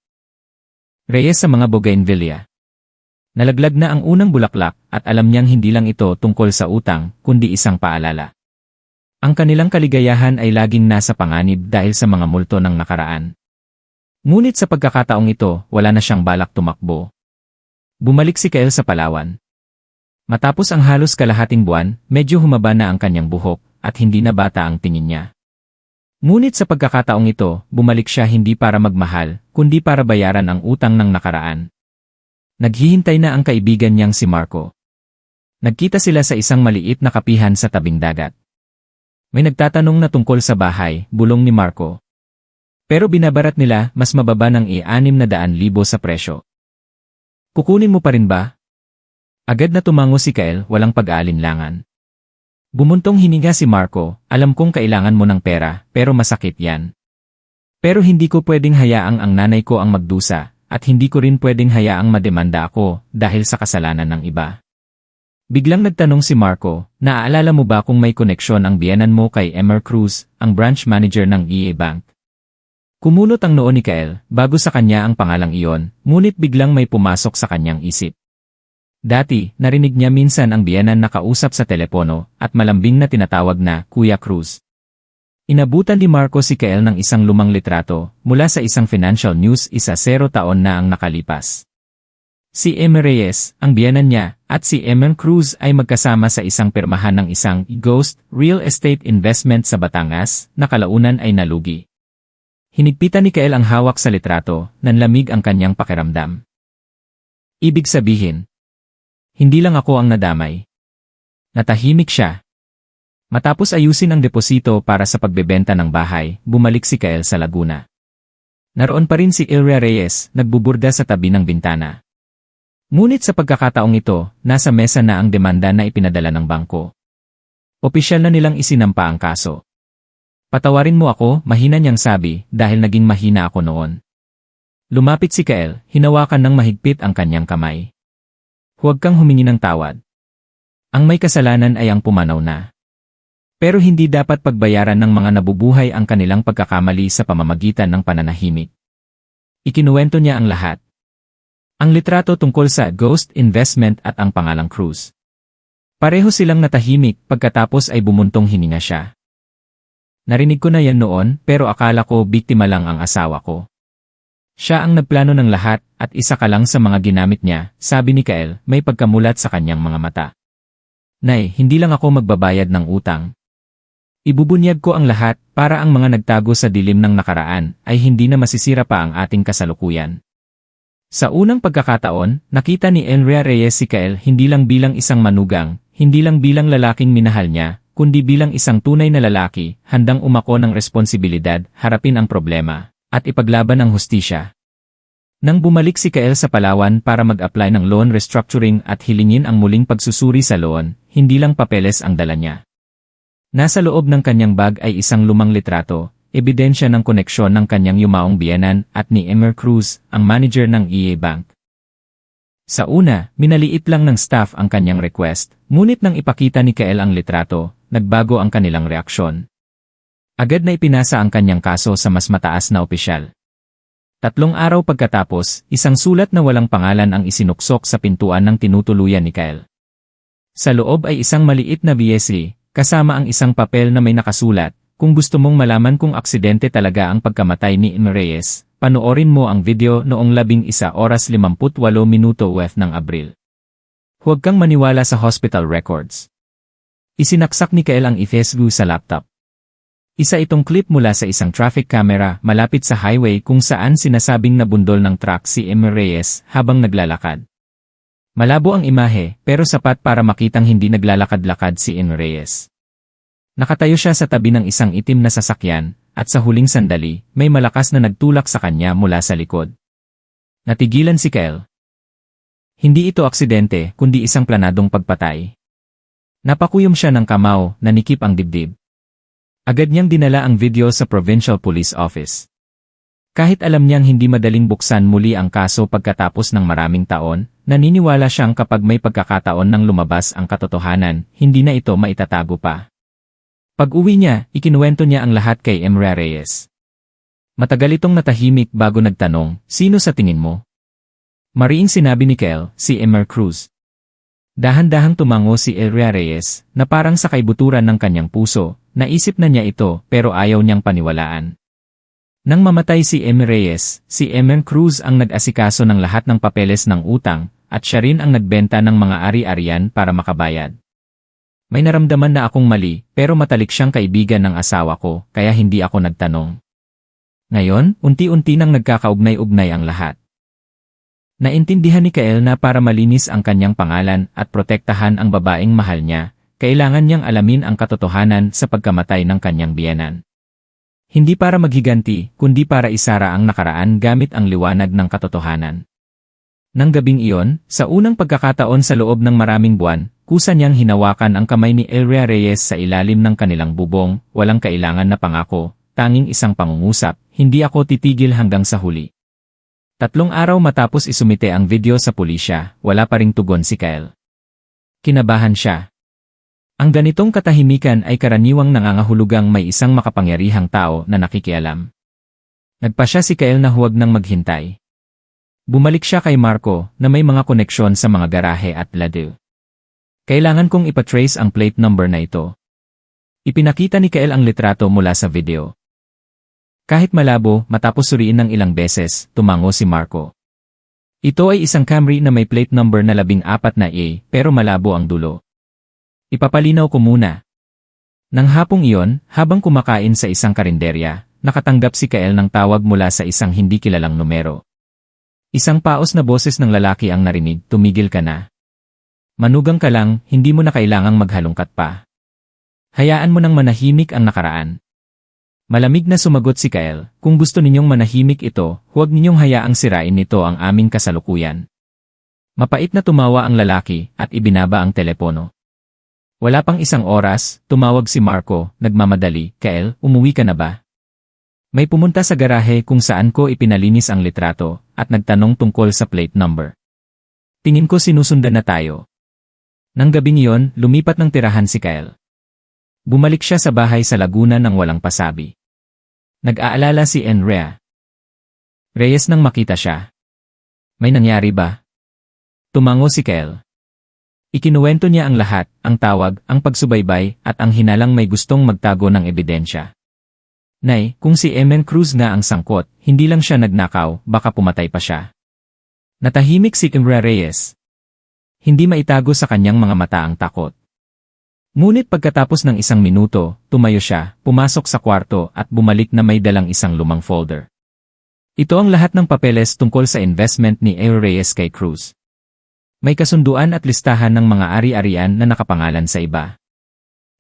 Reyes sa mga bougainvillea. Nalaglag na ang unang bulaklak at alam niyang hindi lang ito tungkol sa utang, kundi isang paalala. Ang kanilang kaligayahan ay laging nasa panganib dahil sa mga multo ng nakaraan. Ngunit sa pagkakataong ito, wala na siyang balak tumakbo. Bumalik si Kael sa Palawan. Matapos ang halos kalahating buwan, medyo humaba na ang kanyang buhok at hindi na bata ang tingin niya. Ngunit sa pagkakataong ito, bumalik siya hindi para magmahal, kundi para bayaran ang utang ng nakaraan. Naghihintay na ang kaibigan niyang si Marco. Nagkita sila sa isang maliit na kapihan sa tabing dagat. May nagtatanong na tungkol sa bahay, bulong ni Marco. Pero binabarat nila mas mababa ng 600,000 sa presyo. Kukunin mo pa rin ba? Agad na tumango si Kael, walang pag-aalinlangan. Bumuntong hininga si Marco, alam kong kailangan mo ng pera, pero masakit yan. Pero hindi ko pwedeng hayaang ang nanay ko ang magdusa, at hindi ko rin pwedeng hayaang mademanda ako dahil sa kasalanan ng iba. Biglang nagtanong si Marco, naaalala mo ba kung may koneksyon ang biyenan mo kay Emer Cruz, ang branch manager ng EA Bank? Kumunot ang noo ni Kael, bago sa kanya ang pangalang iyon, ngunit biglang may pumasok sa kanyang isip. Dati, narinig niya minsan ang biyenan na kausap sa telepono at malambing na tinatawag na Kuya Cruz. Inabutan ni Marco si Kael ng isang lumang litrato mula sa isang financial news 10 taon na ang nakalipas. Si Emer Reyes, ang biyenan niya, at si Emer Cruz ay magkasama sa isang pirmahan ng isang ghost real estate investment sa Batangas na kalaunan ay nalugi. Hinigpitan ni Kael ang hawak sa litrato, nanlamig ang kanyang pakiramdam. Ibig sabihin, hindi lang ako ang nadamay. Natahimik siya. Matapos ayusin ang deposito para sa pagbebenta ng bahay, bumalik si Kael sa Laguna. Naroon pa rin si Ilria Reyes, nagbuburda sa tabi ng bintana. Ngunit sa pagkakataong ito, nasa mesa na ang demanda na ipinadala ng bangko. Opisyal na nilang isinampa ang kaso. Patawarin mo ako, mahina niyang sabi, dahil naging mahina ako noon. Lumapit si Kael, hinawakan ng mahigpit ang kanyang kamay. Huwag kang humingi ng tawad. Ang may kasalanan ay ang pumanaw na. Pero hindi dapat pagbayaran ng mga nabubuhay ang kanilang pagkakamali sa pamamagitan ng pananahimik. Ikinuwento niya ang lahat. Ang litrato tungkol sa ghost investment at ang pangalang Cruz. Pareho silang natahimik pagkatapos ay bumuntong hininga siya. Narinig ko na yan noon pero akala ko biktima lang ang asawa ko. Siya ang nagplano ng lahat at isa ka lang sa mga ginamit niya, sabi ni Kael, may pagkamulat sa kanyang mga mata. Nay, hindi lang ako magbabayad ng utang. Ibubunyag ko ang lahat para ang mga nagtago sa dilim ng nakaraan ay hindi na masisira pa ang ating kasalukuyan. Sa unang pagkakataon, nakita ni Ilria Reyes si Kael hindi lang bilang isang manugang, hindi lang bilang lalaking minahal niya, kundi bilang isang tunay na lalaki, handang umako ng responsibilidad, harapin ang problema, at ipaglaban ang hustisya. Nang bumalik si Kael sa Palawan para mag-apply ng loan restructuring at hilingin ang muling pagsusuri sa loan, hindi lang papeles ang dala niya. Nasa loob ng kanyang bag ay isang lumang litrato, ebidensya ng koneksyon ng kanyang yumaong biyenan at ni Emer Cruz, ang manager ng EA Bank. Sa una, minaliit lang ng staff ang kanyang request, ngunit nang ipakita ni Kael ang litrato, nagbago ang kanilang reaksyon. Agad na ipinasa ang kanyang kaso sa mas mataas na opisyal. 3 araw pagkatapos, isang sulat na walang pangalan ang isinuksok sa pintuan ng tinutuluyan ni Kael. Sa loob ay isang maliit na VSC, kasama ang isang papel na may nakasulat, kung gusto mong malaman kung aksidente talaga ang pagkamatay ni Emer Reyes, panoorin mo ang video noong 11:58 West ng Abril. Huwag kang maniwala sa hospital records. Isinaksak ni Kael ang i-Facebook sa laptop. Isa itong clip mula sa isang traffic camera malapit sa highway kung saan sinasabing nabundol ng truck si Emer Reyes habang naglalakad. Malabo ang imahe, pero sapat para makitang hindi naglalakad-lakad si N. Reyes. Nakatayo siya sa tabi ng isang itim na sasakyan, at sa huling sandali, may malakas na nagtulak sa kanya mula sa likod. Natigilan si Kyle. Hindi ito aksidente, kundi isang planadong pagpatay. Napakuyom siya ng kamao, nanikip ang dibdib. Agad niyang dinala ang video sa Provincial Police Office. Kahit alam niyang hindi madaling buksan muli ang kaso pagkatapos ng maraming taon, naniniwala siyang kapag may pagkakataon nang lumabas ang katotohanan, hindi na ito maitatago pa. Pag-uwi niya, ikinuwento niya ang lahat kay Emra Reyes. Matagal itong natahimik bago nagtanong, sino sa tingin mo? Mariing sinabi ni Kyle, si Emer Cruz. Dahan-dahang tumango si Emra Reyes, na parang sa kaibuturan ng kanyang puso, naisip na niya ito pero ayaw niyang paniwalaan. Nang mamatay si Emer Reyes, si Emer Cruz ang nag-asikaso ng lahat ng papeles ng utang, at siya rin ang nagbenta ng mga ari-arian para makabayad. May naramdaman na akong mali, pero matalik siyang kaibigan ng asawa ko, kaya hindi ako nagtanong. Ngayon, unti-unti nang nagkakaugnay-ugnay ang lahat. Naintindihan ni Kyle na para malinis ang kanyang pangalan at protektahan ang babaeng mahal niya, kailangan niyang alamin ang katotohanan sa pagkamatay ng kanyang biyenan. Hindi para maghiganti, kundi para isara ang nakaraan gamit ang liwanag ng katotohanan. Nang gabing iyon, sa unang pagkakataon sa loob ng maraming buwan, kusa niyang hinawakan ang kamay ni Emra Reyes sa ilalim ng kanilang bubong, walang kailangan na pangako, tanging isang pangungusap, hindi ako titigil hanggang sa huli. 3 araw matapos isumite ang video sa pulisya, wala pa ring tugon si Kyle. Kinabahan siya. Ang ganitong katahimikan ay karaniwang nangangahulugang may isang makapangyarihang tao na nakikialam. Nagpasya si Kyle na huwag nang maghintay. Bumalik siya kay Marco na may mga koneksyon sa mga garahe at ladyo. Kailangan kong ipatrace ang plate number na ito. Ipinakita ni Kyle ang litrato mula sa video. Kahit malabo, matapos suriin ng ilang beses, tumango si Marco. Ito ay isang Camry na may plate number na 14 na A, pero malabo ang dulo. Ipapalinaw ko muna. Nang hapong iyon, habang kumakain sa isang karinderya, nakatanggap si Kyle ng tawag mula sa isang hindi kilalang numero. Isang paos na boses ng lalaki ang narinig, tumigil ka na. Manugang ka lang, hindi mo na kailangang maghalungkat pa. Hayaan mo nang manahimik ang nakaraan. Malamig na sumagot si Kyle, kung gusto ninyong manahimik ito, huwag ninyong hayaang sirain nito ang aming kasalukuyan. Mapait na tumawa ang lalaki at ibinaba ang telepono. Wala pang 1 oras, tumawag si Marco, nagmamadali, Kyle, umuwi ka na ba? May pumunta sa garahe kung saan ko ipinalinis ang litrato, at nagtanong tungkol sa plate number. Tingin ko sinusundan na tayo. Nang gabing iyon, lumipat ng tirahan si Kyle. Bumalik siya sa bahay sa Laguna nang walang pasabi. Nag-aalala si Enrea Reyes nang makita siya. May nangyari ba? Tumango si Kyle. Ikinuwento niya ang lahat, ang tawag, ang pagsubaybay, at ang hinalang may gustong magtago ng ebidensya. Nay, kung si Emer Cruz na ang sangkot, hindi lang siya nagnakaw, baka pumatay pa siya. Natahimik si Emra Reyes. Hindi maitago sa kanyang mga mata ang takot. Ngunit pagkatapos ng 1 minuto, tumayo siya, pumasok sa kwarto at bumalik na may dalang isang lumang folder. Ito ang lahat ng papeles tungkol sa investment ni Emra Reyes kay Cruz. May kasunduan at listahan ng mga ari-arian na nakapangalan sa iba.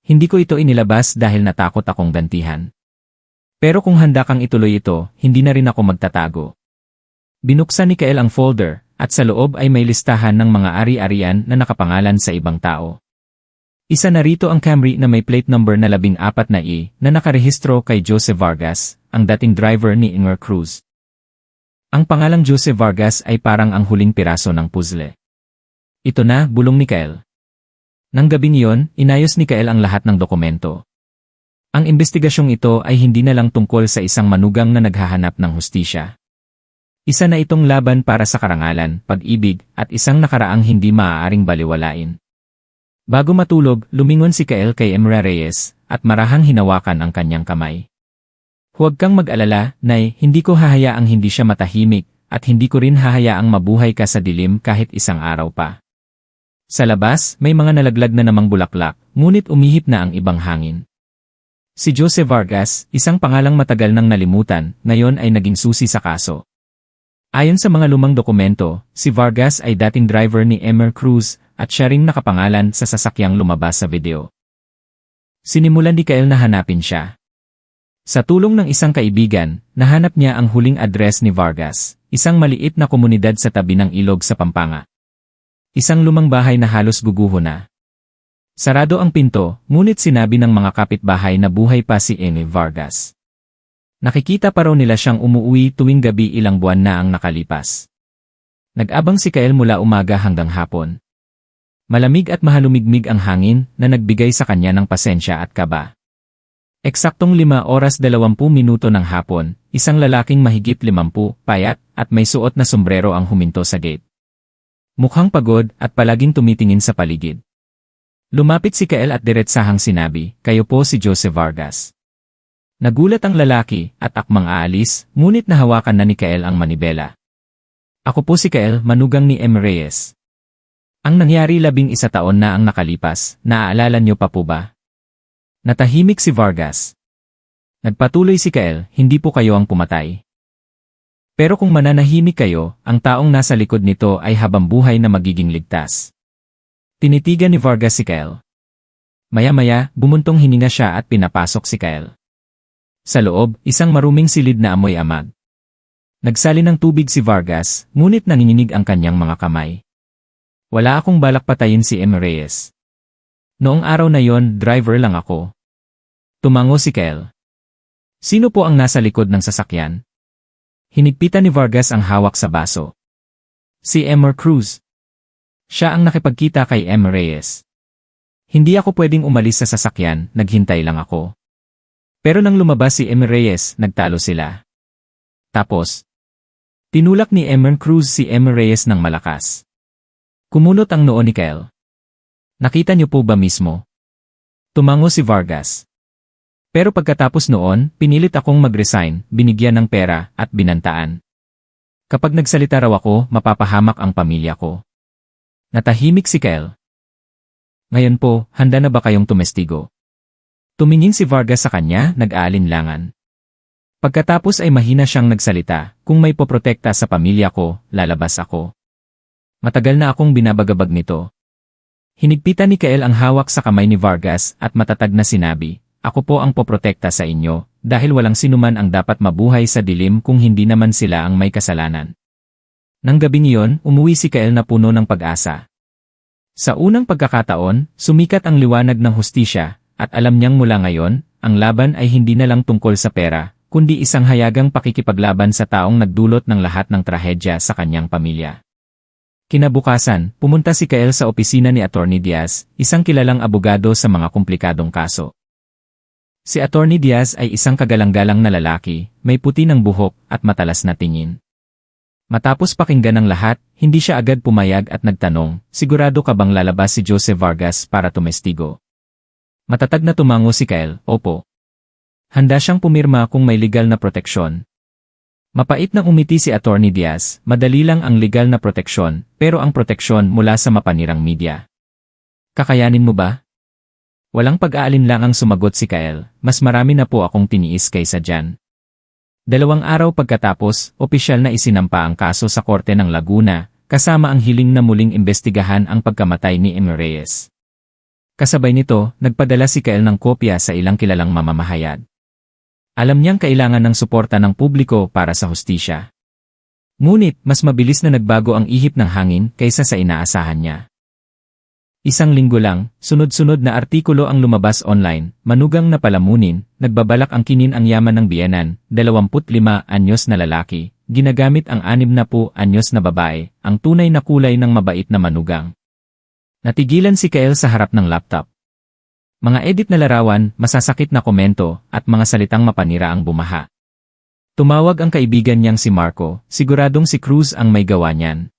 Hindi ko ito inilabas dahil natakot akong gantihan. Pero kung handa kang ituloy ito, hindi na rin ako magtatago. Binuksan ni Kyle ang folder, at sa loob ay may listahan ng mga ari-arian na nakapangalan sa ibang tao. Isa na rito ang Camry na may plate number na 14 na E na nakarehistro kay Joseph Vargas, ang dating driver ni Emra Cruz. Ang pangalang Joseph Vargas ay parang ang huling piraso ng puzzle. Ito na, bulong ni Kyle. Nang gabing iyon, inayos ni Kyle ang lahat ng dokumento. Ang investigasyong ito ay hindi na lang tungkol sa isang manugang na naghahanap ng hustisya. Isa na itong laban para sa karangalan, pag-ibig, at isang nakaraang hindi maaaring baliwalain. Bago matulog, lumingon si Kyle kay Emra Reyes, at marahang hinawakan ang kanyang kamay. Huwag kang mag-alala, Nay, hindi ko hahayaang hindi siya matahimik, at hindi ko rin hahayaang mabuhay ka sa dilim kahit 1 araw pa. Sa labas, may mga nalaglag na namang bulaklak, ngunit umihip na ang ibang hangin. Si Joseph Vargas, isang pangalang matagal nang nalimutan, ngayon ay naging susi sa kaso. Ayon sa mga lumang dokumento, si Vargas ay dating driver ni Emer Cruz at siya ring nakapangalan sa sasakyang lumabas sa video. Sinimulan ni Kael na hanapin siya. Sa tulong ng isang kaibigan, nahanap niya ang huling address ni Vargas, isang maliit na komunidad sa tabi ng ilog sa Pampanga. Isang lumang bahay na halos guguho na. Sarado ang pinto, ngunit sinabi ng mga kapitbahay na buhay pa si Amy Vargas. Nakikita pa raw nila siyang umuwi tuwing gabi, ilang buwan na ang nakalipas. Nag-abang si Kael mula umaga hanggang hapon. Malamig at mahalumigmig ang hangin na nagbigay sa kanya ng pasensya at kaba. Eksaktong 5 oras 20 minuto ng hapon, isang lalaking mahigit 50, payat, at may suot na sombrero ang huminto sa gate. Mukhang pagod at palaging tumitingin sa paligid. Lumapit si Kael at diretsahang sinabi, "Kayo po si Joseph Vargas." Nagulat ang lalaki at akmang aalis, ngunit nahawakan na ni Kael ang manibela. "Ako po si Kael, manugang ni M. Reyes. Ang nangyari 11 taon na ang nakalipas, naaalala niyo pa po ba?" Natahimik si Vargas. Nagpatuloy si Kael, "Hindi po kayo ang pumatay. Pero kung mananahimik kayo, ang taong nasa likod nito ay habambuhay na magiging ligtas." Tinitigan ni Vargas si Kael. Maya-maya, bumuntong hininga siya at pinapasok si Kael. Sa loob, isang maruming silid na amoy amag. Nagsali ng tubig si Vargas, ngunit nanginginig ang kanyang mga kamay. "Wala akong balak patayin si M. Reyes. Noong araw na yon, driver lang ako." Tumango si Kael. "Sino po ang nasa likod ng sasakyan?" Hinigpitan ni Vargas ang hawak sa baso. "Si Emer Cruz. Siya ang nakipagkita kay M. Reyes. Hindi ako pwedeng umalis sa sasakyan, naghintay lang ako. Pero nang lumabas si M. Reyes, nagtalo sila. Tapos, tinulak ni Emer Cruz si M. Reyes ng malakas. Kumunot ang noo ni Kael. Nakita niyo po ba mismo?" Tumango si Vargas. "Pero pagkatapos noon, pinilit akong mag-resign, binigyan ng pera, at binantaan. Kapag nagsalita raw ako, mapapahamak ang pamilya ko." Natahimik si Kael. "Ngayon po, handa na ba kayong tumestigo?" Tumingin si Vargas sa kanya, nag-aalinlangan. Pagkatapos ay mahina siyang nagsalita, "Kung may poprotekta sa pamilya ko, lalabas ako. Matagal na akong binabagabag nito." Hinigpitan ni Kael ang hawak sa kamay ni Vargas at matatag na sinabi, "Ako po ang poprotekta sa inyo, dahil walang sinuman ang dapat mabuhay sa dilim kung hindi naman sila ang may kasalanan." Nang gabing iyon, umuwi si Kael na puno ng pag-asa. Sa unang pagkakataon, sumikat ang liwanag ng hustisya, at alam niyang mula ngayon, ang laban ay hindi na lang tungkol sa pera, kundi isang hayagang pakikipaglaban sa taong nagdulot ng lahat ng trahedya sa kanyang pamilya. Kinabukasan, pumunta si Kael sa opisina ni Attorney Diaz, isang kilalang abogado sa mga komplikadong kaso. Si Attorney Diaz ay isang kagalang-galang na lalaki, may puti ng buhok at matalas na tingin. Matapos pakinggan ng lahat, hindi siya agad pumayag at nagtanong, "Sigurado ka bang lalabas si Joseph Vargas para tumestigo?" Matatag na tumango si Kael, "Opo." Handa siyang pumirma kung may legal na proteksyon. Mapait na umiti si Attorney Diaz, "Madali lang ang legal na proteksyon, pero ang proteksyon mula sa mapanirang media. Kakayanin mo ba?" Walang pag-aalinlangang sumagot si Kael, "Mas marami na po akong tiniis kaysa dyan." 2 araw pagkatapos, opisyal na isinampa ang kaso sa Korte ng Laguna, kasama ang hiling na muling imbestigahan ang pagkamatay ni M. Reyes. Kasabay nito, nagpadala si Kael ng kopya sa ilang kilalang mamamahayag. Alam niyang kailangan ng suporta ng publiko para sa hustisya. Ngunit, mas mabilis na nagbago ang ihip ng hangin kaysa sa inaasahan niya. Isang linggo lang, sunod-sunod na artikulo ang lumabas online, manugang na palamunin, nagbabalak ang kinin ang yaman ng biyenan, 25 anyos na lalaki, ginagamit ang 60 anyos na babae, ang tunay na kulay ng mabait na manugang. Natigilan si Kael sa harap ng laptop. Mga edit na larawan, masasakit na komento, at mga salitang mapanira ang bumaha. Tumawag ang kaibigan niyang si Marco, siguradong si Cruz ang may gawa niyan.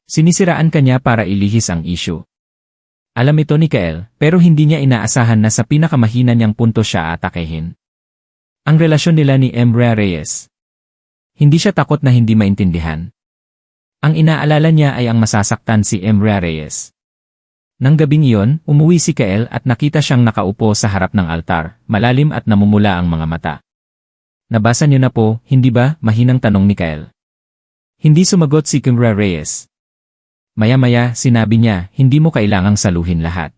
Sinisiraan kanya para ilihis ang issue. Alam ito ni Kael, pero hindi niya inaasahan na sa pinakamahina niyang punto siya atakehin. Ang relasyon nila ni M. Reyes. Hindi siya takot na hindi maintindihan. Ang inaalala niya ay ang masasaktan si M. Reyes. Nang gabing iyon, umuwi si Kael at nakita siyang nakaupo sa harap ng altar, malalim at namumula ang mga mata. "Nabasa niyo na po, hindi ba?" mahinang tanong ni Kael. Hindi sumagot si Kimra Reyes. Maya-maya, sinabi niya, hindi mo kailangang saluhin lahat.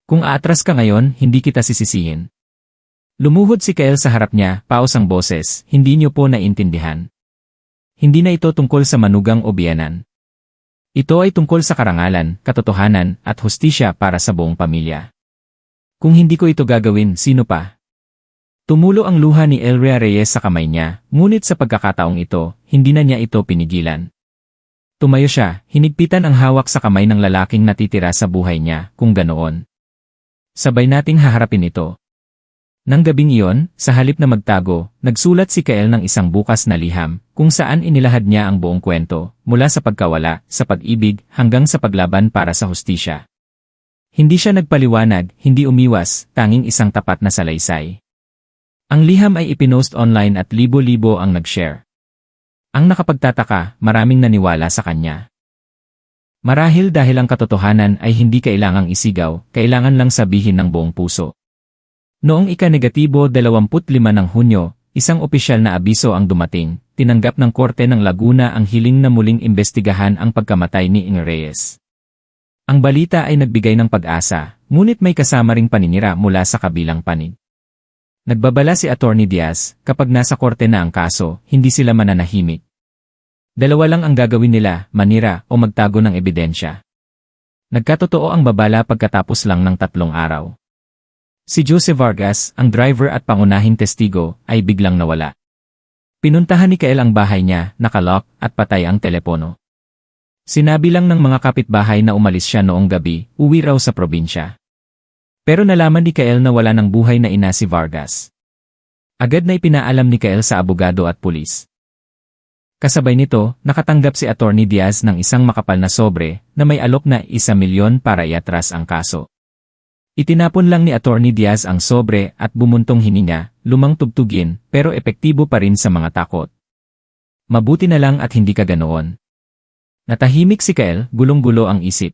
Kung aatras ka ngayon, hindi kita sisisihin. Lumuhod si Kael sa harap niya, paos ang boses, hindi niyo po naiintindihan. Hindi na ito tungkol sa manugang o biyenan. Ito ay tungkol sa karangalan, katotohanan, at hustisya para sa buong pamilya. Kung hindi ko ito gagawin, sino pa? Tumulo ang luha ni Elrea Reyes sa kamay niya, ngunit sa pagkakataong ito, hindi na niya ito pinigilan. Tumayo siya, hinigpitan ang hawak sa kamay ng lalaking natitira sa buhay niya, kung ganoon. Sabay nating haharapin ito. Nang gabing iyon, sa halip na magtago, nagsulat si Kael ng isang bukas na liham, kung saan inilahad niya ang buong kwento, mula sa pagkawala, sa pag-ibig, hanggang sa paglaban para sa hustisya. Hindi siya nagpaliwanag, hindi umiwas, tanging isang tapat na salaysay. Ang liham ay ipinost online at libo-libo ang nag-share. Ang nakapagtataka, maraming naniwala sa kanya. Marahil dahil ang katotohanan ay hindi kailangang isigaw, kailangan lang sabihin ng buong puso. Noong ika-25 ng Hunyo, isang opisyal na abiso ang dumating, tinanggap ng Korte ng Laguna ang hiling na muling imbestigahan ang pagkamatay ni Ing Reyes. Ang balita ay nagbigay ng pag-asa, ngunit may kasama ring paninira mula sa kabilang panig. Nagbabala si Atty. Diaz, kapag nasa korte na ang kaso, hindi sila mananahimik. Dalawa lang ang gagawin nila, manira o magtago ng ebidensya. Nagkatotoo ang babala pagkatapos lang ng 3 araw. Si Jose Vargas, ang driver at pangunahing testigo, ay biglang nawala. Pinuntahan ni Kael ang bahay niya, nakalock at patay ang telepono. Sinabi lang ng mga kapitbahay na umalis siya noong gabi, uwi raw sa probinsya. Pero nalaman ni Kael na wala ng buhay na ina si Vargas. Agad na ipinaalam ni Kael sa abogado at pulis. Kasabay nito, nakatanggap si Atty. Diaz ng isang makapal na sobre na may alok na 1 milyon para iatras ang kaso. Itinapon lang ni Atty. Diaz ang sobre at bumuntong hininga, lumang tugtugin, pero epektibo pa rin sa mga takot. Mabuti na lang at hindi ka ganoon. Natahimik si Kael, gulong-gulo ang isip.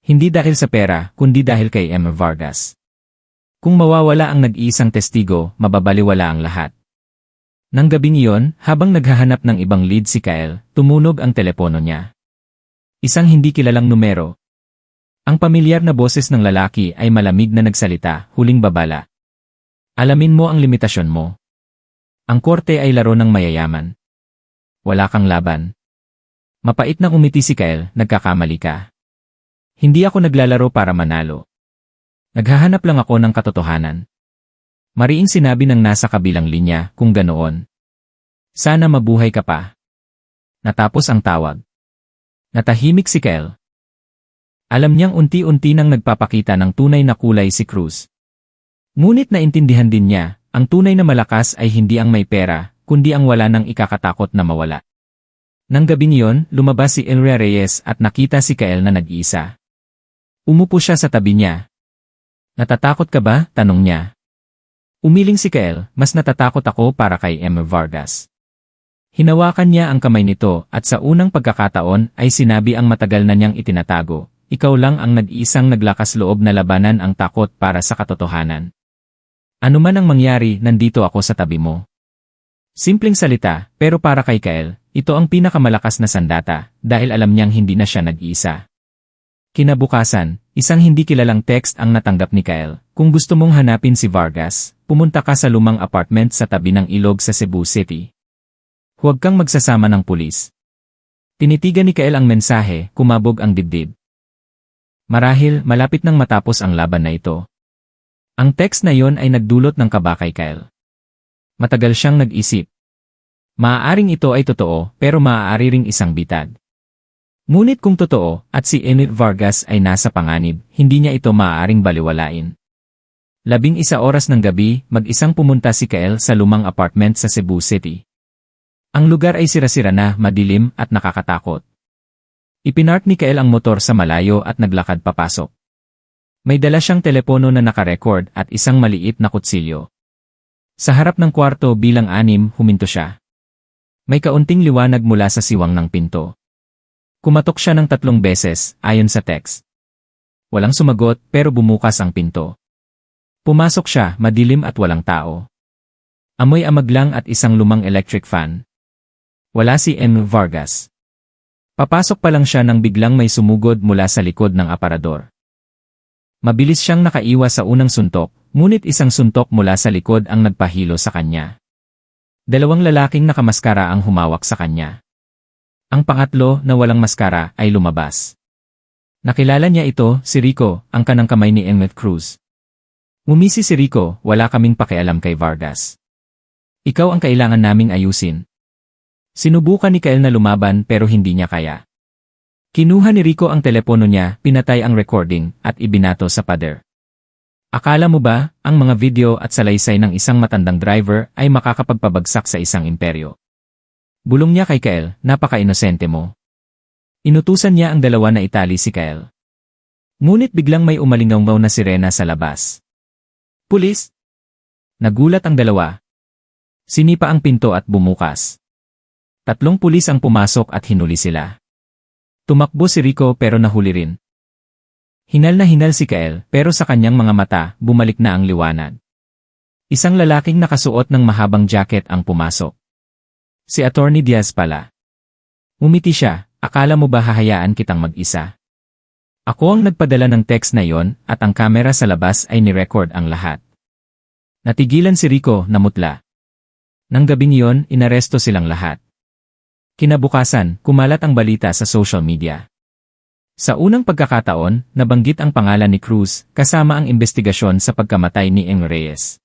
Hindi dahil sa pera, kundi dahil kay M. Vargas. Kung mawawala ang nag-iisang testigo, mababaliwala ang lahat. Nang gabing iyon, habang naghahanap ng ibang lead si Kael, tumunog ang telepono niya. Isang hindi kilalang numero. Ang pamilyar na boses ng lalaki ay malamig na nagsalita, huling babala. Alamin mo ang limitasyon mo. Ang korte ay laro ng mayayaman. Wala kang laban. Mapait na umiti si Kael, nagkakamali ka. Hindi ako naglalaro para manalo. Naghahanap lang ako ng katotohanan. Mariing sinabi ng nasa kabilang linya, kung ganoon. Sana mabuhay ka pa. Natapos ang tawag. Natahimik si Kael. Alam niyang unti-unti nang nagpapakita ng tunay na kulay si Cruz. Ngunit naintindihan din niya, ang tunay na malakas ay hindi ang may pera, kundi ang wala nang ikakatakot na mawala. Nang gabing iyon, lumabas si Elrea Reyes at nakita si Kael na nag-iisa. Umupo siya sa tabi niya. Natatakot ka ba? Tanong niya. Umiling si Kael, mas natatakot ako para kay M. Vargas. Hinawakan niya ang kamay nito at sa unang pagkakataon ay sinabi ang matagal na niyang itinatago. Ikaw lang ang nag-iisang naglakas loob na labanan ang takot para sa katotohanan. Ano man ang mangyari, nandito ako sa tabi mo. Simpleng salita, pero para kay Kael, ito ang pinakamalakas na sandata, dahil alam niyang hindi na siya nag-iisa. Kinabukasan, isang hindi kilalang text ang natanggap ni Kael. Kung gusto mong hanapin si Vargas, pumunta ka sa lumang apartment sa tabi ng ilog sa Cebu City. Huwag kang magsasama ng pulis. Tinitigan ni Kael ang mensahe, kumabog ang dibdib. Marahil, malapit nang matapos ang laban na ito. Ang text na yon ay nagdulot ng kaba kay Kael. Matagal siyang nag-isip. Maaaring ito ay totoo, pero maaari ring isang bitag. Ngunit kung totoo, at si Enid Vargas ay nasa panganib, hindi niya ito maaaring baliwalain. 11 oras ng gabi, mag-isang pumunta si Kael sa lumang apartment sa Cebu City. Ang lugar ay sira-sira na, madilim, at nakakatakot. Ipinark ni Kael ang motor sa malayo at naglakad papasok. May dala siyang telepono na nakarecord at isang maliit na kutsilyo. Sa harap ng kwarto bilang 6, huminto siya. May kaunting liwanag mula sa siwang ng pinto. Kumatok siya ng 3 beses, ayon sa text. Walang sumagot, pero bumukas ang pinto. Pumasok siya, madilim at walang tao. Amoy amag lang at isang lumang electric fan. Wala si M. Vargas. Papasok pa lang siya nang biglang may sumugod mula sa likod ng aparador. Mabilis siyang nakaiwas sa unang suntok, ngunit isang suntok mula sa likod ang nagpahilo sa kanya. Dalawang lalaking nakamaskara ang humawak sa kanya. Ang pangatlo na walang maskara ay lumabas. Nakilala niya ito, si Rico, ang kanang kamay ni Emmett Cruz. Umisi si Rico, wala kaming pakialam kay Vargas. Ikaw ang kailangan naming ayusin. Sinubukan ni Kael na lumaban pero hindi niya kaya. Kinuha ni Rico ang telepono niya, pinatay ang recording, at ibinato sa pader. Akala mo ba, ang mga video at salaysay ng isang matandang driver ay makakapagpabagsak sa isang imperyo? Bulong niya kay Kael, napaka-inosente mo. Inutusan niya ang dalawa na itali si Kael. Ngunit biglang may umalingaw na sirena sa labas. Pulis! Nagulat ang dalawa. Sinipa ang pinto at bumukas. 3 pulis ang pumasok at hinuli sila. Tumakbo si Rico pero nahuli rin. Hinal na hinal si Kael pero sa kanyang mga mata, bumalik na ang liwanag. Isang lalaking nakasuot ng mahabang jacket ang pumasok. Si Attorney Diaz pala. Umiti siya, akala mo ba hahayaan kitang mag-isa? Ako ang nagpadala ng text na yon at ang kamera sa labas ay ni-record ang lahat. Natigilan si Rico, namutla. Nang gabing yon, inaresto silang lahat. Kinabukasan, kumalat ang balita sa social media. Sa unang pagkakataon, nabanggit ang pangalan ni Cruz, kasama ang investigasyon sa pagkamatay ni Eng Reyes.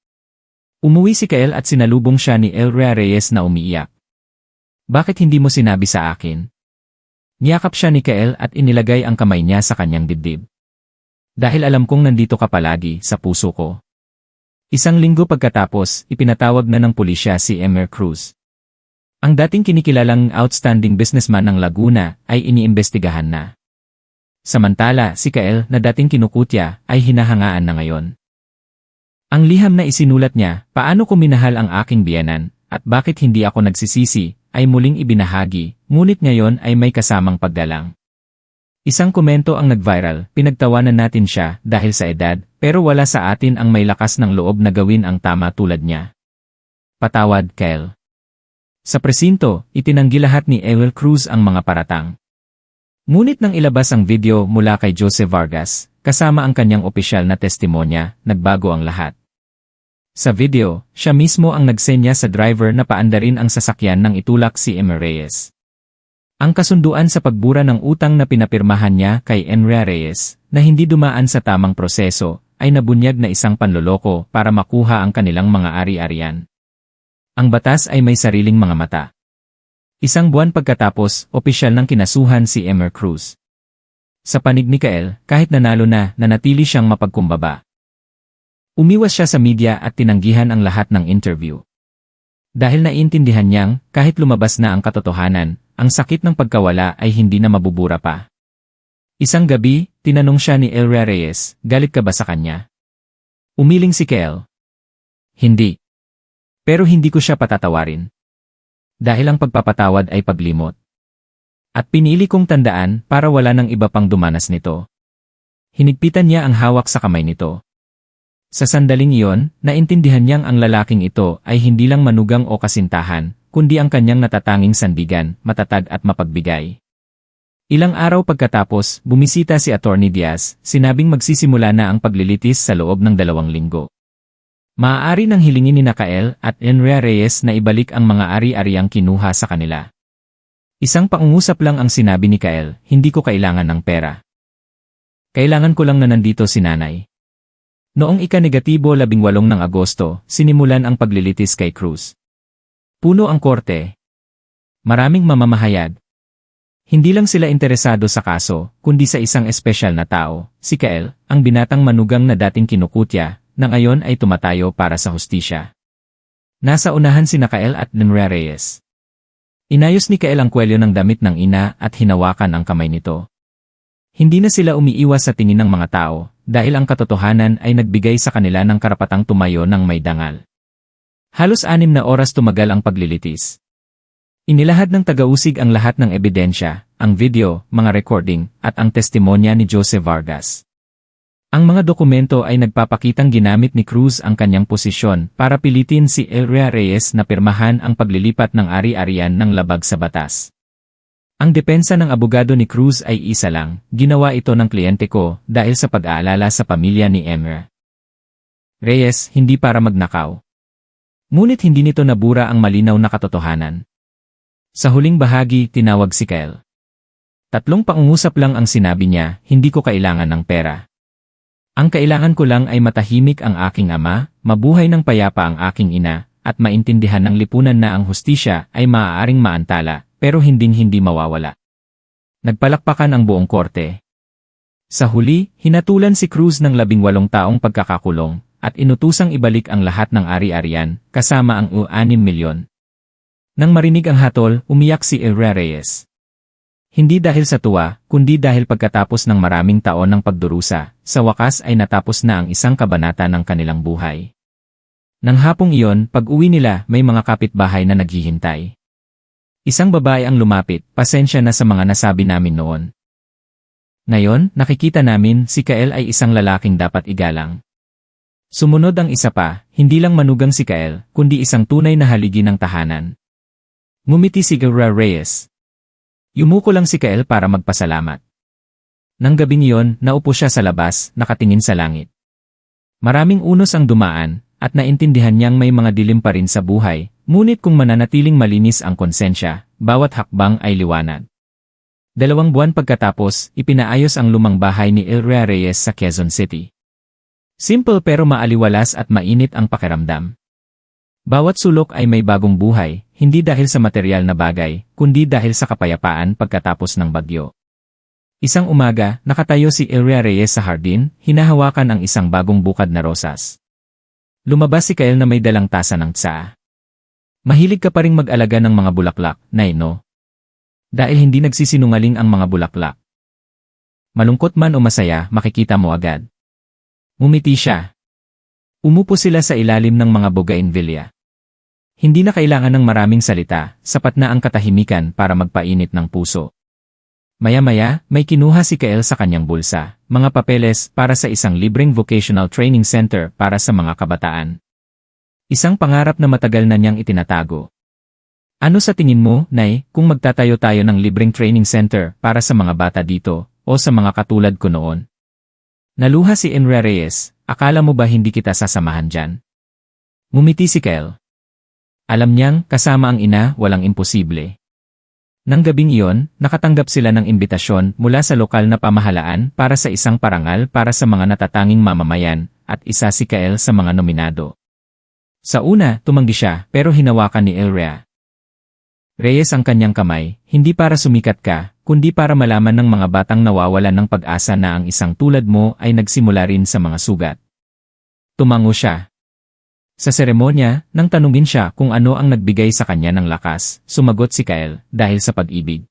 Umuwi si Kael at sinalubong siya ni Elrea Reyes na umiiyak. Bakit hindi mo sinabi sa akin? Niyakap siya ni Kael at inilagay ang kamay niya sa kanyang dibdib. Dahil alam kong nandito ka palagi sa puso ko. Isang linggo pagkatapos, ipinatawag na ng pulisya si Emer Cruz. Ang dating kinikilalang outstanding businessman ng Laguna ay iniimbestigahan na. Samantala, si Kael na dating kinukutya ay hinahangaan na ngayon. Ang liham na isinulat niya, paano ko minahal ang aking biyenan, at bakit hindi ako nagsisisi, ay muling ibinahagi, ngunit ngayon ay may kasamang paggalang. Isang komento ang nag-viral, pinagtawanan natin siya dahil sa edad, pero wala sa atin ang may lakas ng loob na gawin ang tama tulad niya. Patawad, Kael. Sa presinto, itinanggi lahat ni Ewell Cruz ang mga paratang. Ngunit nang ilabas ang video mula kay Jose Vargas, kasama ang kanyang opisyal na testimonya, nagbago ang lahat. Sa video, siya mismo ang nagsenya sa driver na paandarin ang sasakyan nang itulak si Emer Reyes. Ang kasunduan sa pagbura ng utang na pinapirmahan niya kay Enria Reyes, na hindi dumaan sa tamang proseso, ay nabunyag na isang panloloko para makuha ang kanilang mga ari-arian. Ang batas ay may sariling mga mata. Isang buwan pagkatapos, opisyal ng kinasuhan si Emer Cruz. Sa panig ni Kael, kahit nanalo na, nanatili siyang mapagkumbaba. Umiwas siya sa media at tinanggihan ang lahat ng interview. Dahil naiintindihan niyang, kahit lumabas na ang katotohanan, ang sakit ng pagkawala ay hindi na mabubura pa. Isang gabi, tinanong siya ni Elrea Reyes, galit ka ba sa kanya? Umiling si Kael. Hindi. Pero hindi ko siya patatawarin. Dahil ang pagpapatawad ay paglimot. At pinili kong tandaan para wala nang iba pang dumanas nito. Hinigpitan niya ang hawak sa kamay nito. Sa sandaling iyon, naintindihan niyang ang lalaking ito ay hindi lang manugang o kasintahan, kundi ang kanyang natatanging sandigan, matatag at mapagbigay. Ilang araw pagkatapos, bumisita si Attorney Diaz, sinabing magsisimula na ang paglilitis sa loob ng 2 linggo. Maaari nang hilingin ni Kael at Enria Reyes na ibalik ang mga ari-ariang kinuha sa kanila. Isang pangungusap lang ang sinabi ni Kael, hindi ko kailangan ng pera. Kailangan ko lang na nandito si nanay. Noong ika-18 ng Agosto, sinimulan ang paglilitis kay Cruz. Puno ang korte. Maraming mamamahayag. Hindi lang sila interesado sa kaso, kundi sa isang espesyal na tao, si Kael, ang binatang manugang na dating kinukutya, na ngayon ay tumatayo para sa hustisya. Nasa unahan si Kael at Enria Reyes. Inayos ni Kael ang kwelyo ng damit ng ina at hinawakan ang kamay nito. Hindi na sila umiiwas sa tingin ng mga tao, dahil ang katotohanan ay nagbigay sa kanila ng karapatang tumayo ng may dangal. Halos 6 na oras tumagal ang paglilitis. Inilahad ng tagausig ang lahat ng ebidensya, ang video, mga recording, at ang testimonya ni Jose Vargas. Ang mga dokumento ay nagpapakitang ginamit ni Cruz ang kanyang posisyon para pilitin si Elrea Reyes na pirmahan ang paglilipat ng ari-arian ng labag sa batas. Ang depensa ng abogado ni Cruz ay isa lang, ginawa ito ng kliyente ko dahil sa pag-aalala sa pamilya ni Elrea Reyes, hindi para magnakaw. Ngunit hindi nito nabura ang malinaw na katotohanan. Sa huling bahagi, tinawag si Kyle. 3 pangungusap lang ang sinabi niya, hindi ko kailangan ng pera. Ang kailangan ko lang ay matahimik ang aking ama, mabuhay ng payapa ang aking ina, at maintindihan ng lipunan na ang hustisya ay maaaring maantala, pero hinding-hindi mawawala. Nagpalakpakan ang buong korte. Sa huli, hinatulan si Cruz ng 18 taong pagkakakulong, at inutusang ibalik ang lahat ng ari-arian, kasama ang 6 milyon. Nang marinig ang hatol, umiyak si Elrea Reyes. Hindi dahil sa tuwa, kundi dahil pagkatapos ng maraming taon ng pagdurusa, sa wakas ay natapos na ang isang kabanata ng kanilang buhay. Nang hapong iyon, pag-uwi nila, may mga kapitbahay na naghihintay. Isang babae ang lumapit, pasensya na sa mga nasabi namin noon. Ngayon, nakikita namin si Kyle ay isang lalaking dapat igalang. Sumunod ang isa pa, hindi lang manugang si Kyle, kundi isang tunay na haligi ng tahanan. Ngumiti si Elrea Reyes. Yumuko lang si Kyle para magpasalamat. Nang gabing iyon, naupo siya sa labas, nakatingin sa langit. Maraming unos ang dumaan, at naintindihan niyang may mga dilim pa rin sa buhay, ngunit kung mananatiling malinis ang konsensya, bawat hakbang ay liwanag. 2 buwan pagkatapos, ipinaayos ang lumang bahay ni Elrea Reyes sa Quezon City. Simple pero maaliwalas at mainit ang pakiramdam. Bawat sulok ay may bagong buhay, hindi dahil sa material na bagay, kundi dahil sa kapayapaan pagkatapos ng bagyo. Isang umaga, nakatayo si Elrea Reyes sa hardin, hinahawakan ang isang bagong bukad na rosas. Lumabas si Kyle na may dalang tasa ng tsaa. Mahilig ka pa ring mag-alaga ng mga bulaklak, Nay, no? Dahil hindi nagsisinungaling ang mga bulaklak. Malungkot man o masaya, makikita mo agad. Ngumiti siya. Umupo sila sa ilalim ng mga bougainvillea. Hindi na kailangan ng maraming salita, sapat na ang katahimikan para magpainit ng puso. Maya-maya, may kinuha si Kyle sa kanyang bulsa, mga papeles para sa isang libreng vocational training center para sa mga kabataan. Isang pangarap na matagal na niyang itinatago. Ano sa tingin mo, Nay, kung magtatayo tayo ng libreng training center para sa mga bata dito, o sa mga katulad ko noon? Naluha si Elrea Reyes, akala mo ba hindi kita sasamahan dyan? Ngumiti si Kyle. Alam niyang, kasama ang ina, walang imposible. Nang gabing iyon, nakatanggap sila ng imbitasyon mula sa lokal na pamahalaan para sa isang parangal para sa mga natatanging mamamayan, at isa si Kyle sa mga nominado. Sa una, tumanggi siya, pero hinawakan ni Elrea Reyes ang kanyang kamay, hindi para sumikat ka, kundi para malaman ng mga batang nawawalan ng pag-asa na ang isang tulad mo ay nagsimula rin sa mga sugat. Tumango siya. Sa seremonya, nang tanungin siya kung ano ang nagbigay sa kanya ng lakas, sumagot si Kyle, dahil sa pag-ibig.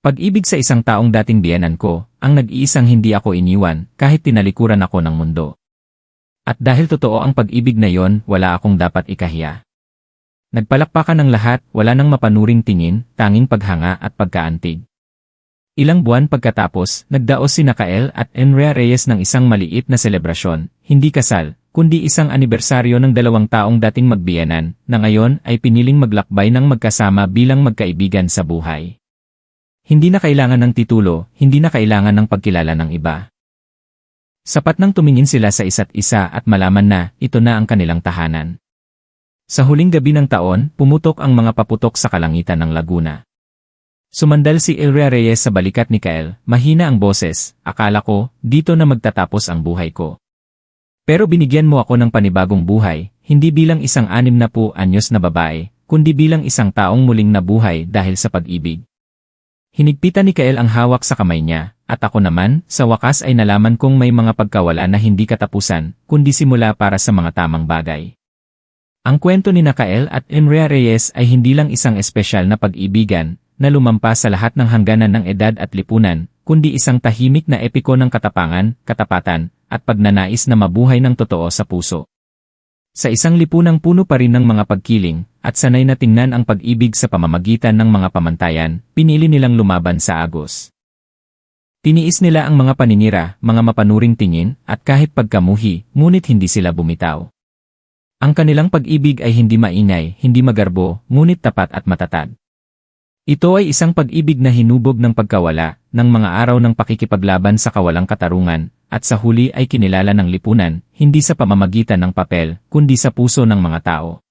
Pag-ibig sa isang taong dating biyenan ko, ang nag-iisang hindi ako iniwan, kahit tinalikuran ako ng mundo. At dahil totoo ang pag-ibig na yon, wala akong dapat ikahiya. Nagpalakpakan ng lahat, wala nang mapanuring tingin, tanging paghanga at pagkaantig. Ilang buwan pagkatapos, nagdaos si Kyle at Elrea Reyes ng isang maliit na selebrasyon, hindi kasal, kundi isang anibersaryo ng 2 taong dating magbiyenan, na ngayon ay piniling maglakbay ng magkasama bilang magkaibigan sa buhay. Hindi na kailangan ng titulo, hindi na kailangan ng pagkilala ng iba. Sapat nang tumingin sila sa isa't isa at malaman na ito na ang kanilang tahanan. Sa huling gabi ng taon, pumutok ang mga paputok sa kalangitan ng Laguna. Sumandal si Elrea Reyes sa balikat ni Kyle, mahina ang boses, akala ko, dito na magtatapos ang buhay ko. Pero binigyan mo ako ng panibagong buhay, hindi bilang isang 60 anyos na babae, kundi bilang isang taong muling nabuhay dahil sa pag-ibig. Hinigpitan ni Kyle ang hawak sa kamay niya, at ako naman, sa wakas ay nalaman kong may mga pagkawala na hindi katapusan, kundi simula para sa mga tamang bagay. Ang kwento ni Kyle at Elrea Reyes ay hindi lang isang espesyal na pag-ibigan, na lumampas sa lahat ng hangganan ng edad at lipunan, kundi isang tahimik na epiko ng katapangan, katapatan, at pagnanais na mabuhay ng totoo sa puso. Sa isang lipunang puno pa rin ng mga pagkiling, at sanay na tingnan ang pag-ibig sa pamamagitan ng mga pamantayan, pinili nilang lumaban sa agos. Tiniis nila ang mga paninira, mga mapanuring tingin, at kahit pagkamuhi, ngunit hindi sila bumitaw. Ang kanilang pag-ibig ay hindi maingay, hindi magarbo, ngunit tapat at matatag. Ito ay isang pag-ibig na hinubog ng pagkawala, ng mga araw ng pakikipaglaban sa kawalang katarungan, at sa huli ay kinilala ng lipunan, hindi sa pamamagitan ng papel, kundi sa puso ng mga tao.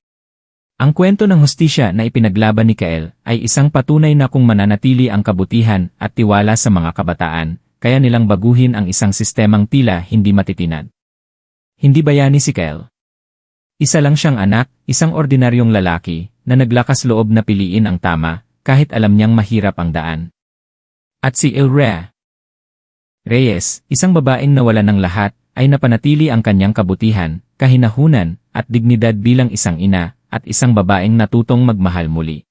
Ang kwento ng hustisya na ipinaglaban ni Kael ay isang patunay na kung mananatili ang kabutihan at tiwala sa mga kabataan, kaya nilang baguhin ang isang sistemang tila hindi matitinad. Hindi bayani si Kael. Isa lang siyang anak, isang ordinaryong lalaki, na naglakas loob na piliin ang tama, kahit alam niyang mahirap ang daan. At si Elrea Reyes, isang babaeng nawala ng lahat, ay napanatili ang kanyang kabutihan, kahinahunan, at dignidad bilang isang ina, at isang babaeng natutong magmahal muli.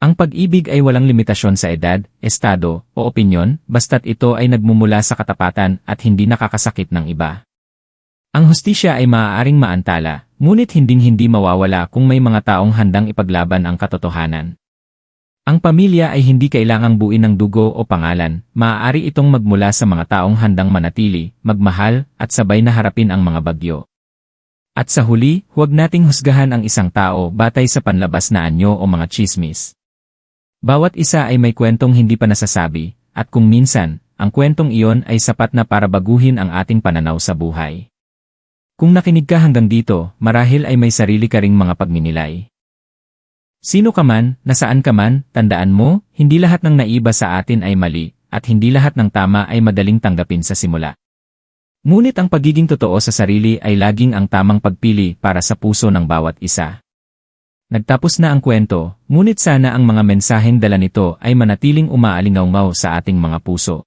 Ang pag-ibig ay walang limitasyon sa edad, estado, o opinyon, basta't ito ay nagmumula sa katapatan at hindi nakakasakit ng iba. Ang hustisya ay maaaring maantala, ngunit hinding-hindi mawawala kung may mga taong handang ipaglaban ang katotohanan. Ang pamilya ay hindi kailangang buuin ng dugo o pangalan, maaari itong magmula sa mga taong handang manatili, magmahal, at sabay na harapin ang mga bagyo. At sa huli, huwag nating husgahan ang isang tao batay sa panlabas na anyo o mga tsismis. Bawat isa ay may kwentong hindi pa nasasabi, at kung minsan, ang kwentong iyon ay sapat na para baguhin ang ating pananaw sa buhay. Kung nakinig ka hanggang dito, marahil ay may sarili ka ring mga pagninilay. Sino ka man, nasaan ka man, tandaan mo, hindi lahat ng naiba sa atin ay mali, at hindi lahat ng tama ay madaling tanggapin sa simula. Ngunit ang pagiging totoo sa sarili ay laging ang tamang pagpili para sa puso ng bawat isa. Nagtapos na ang kwento, ngunit sana ang mga mensaheng dala nito ay manatiling umaalingaw sa ating mga puso.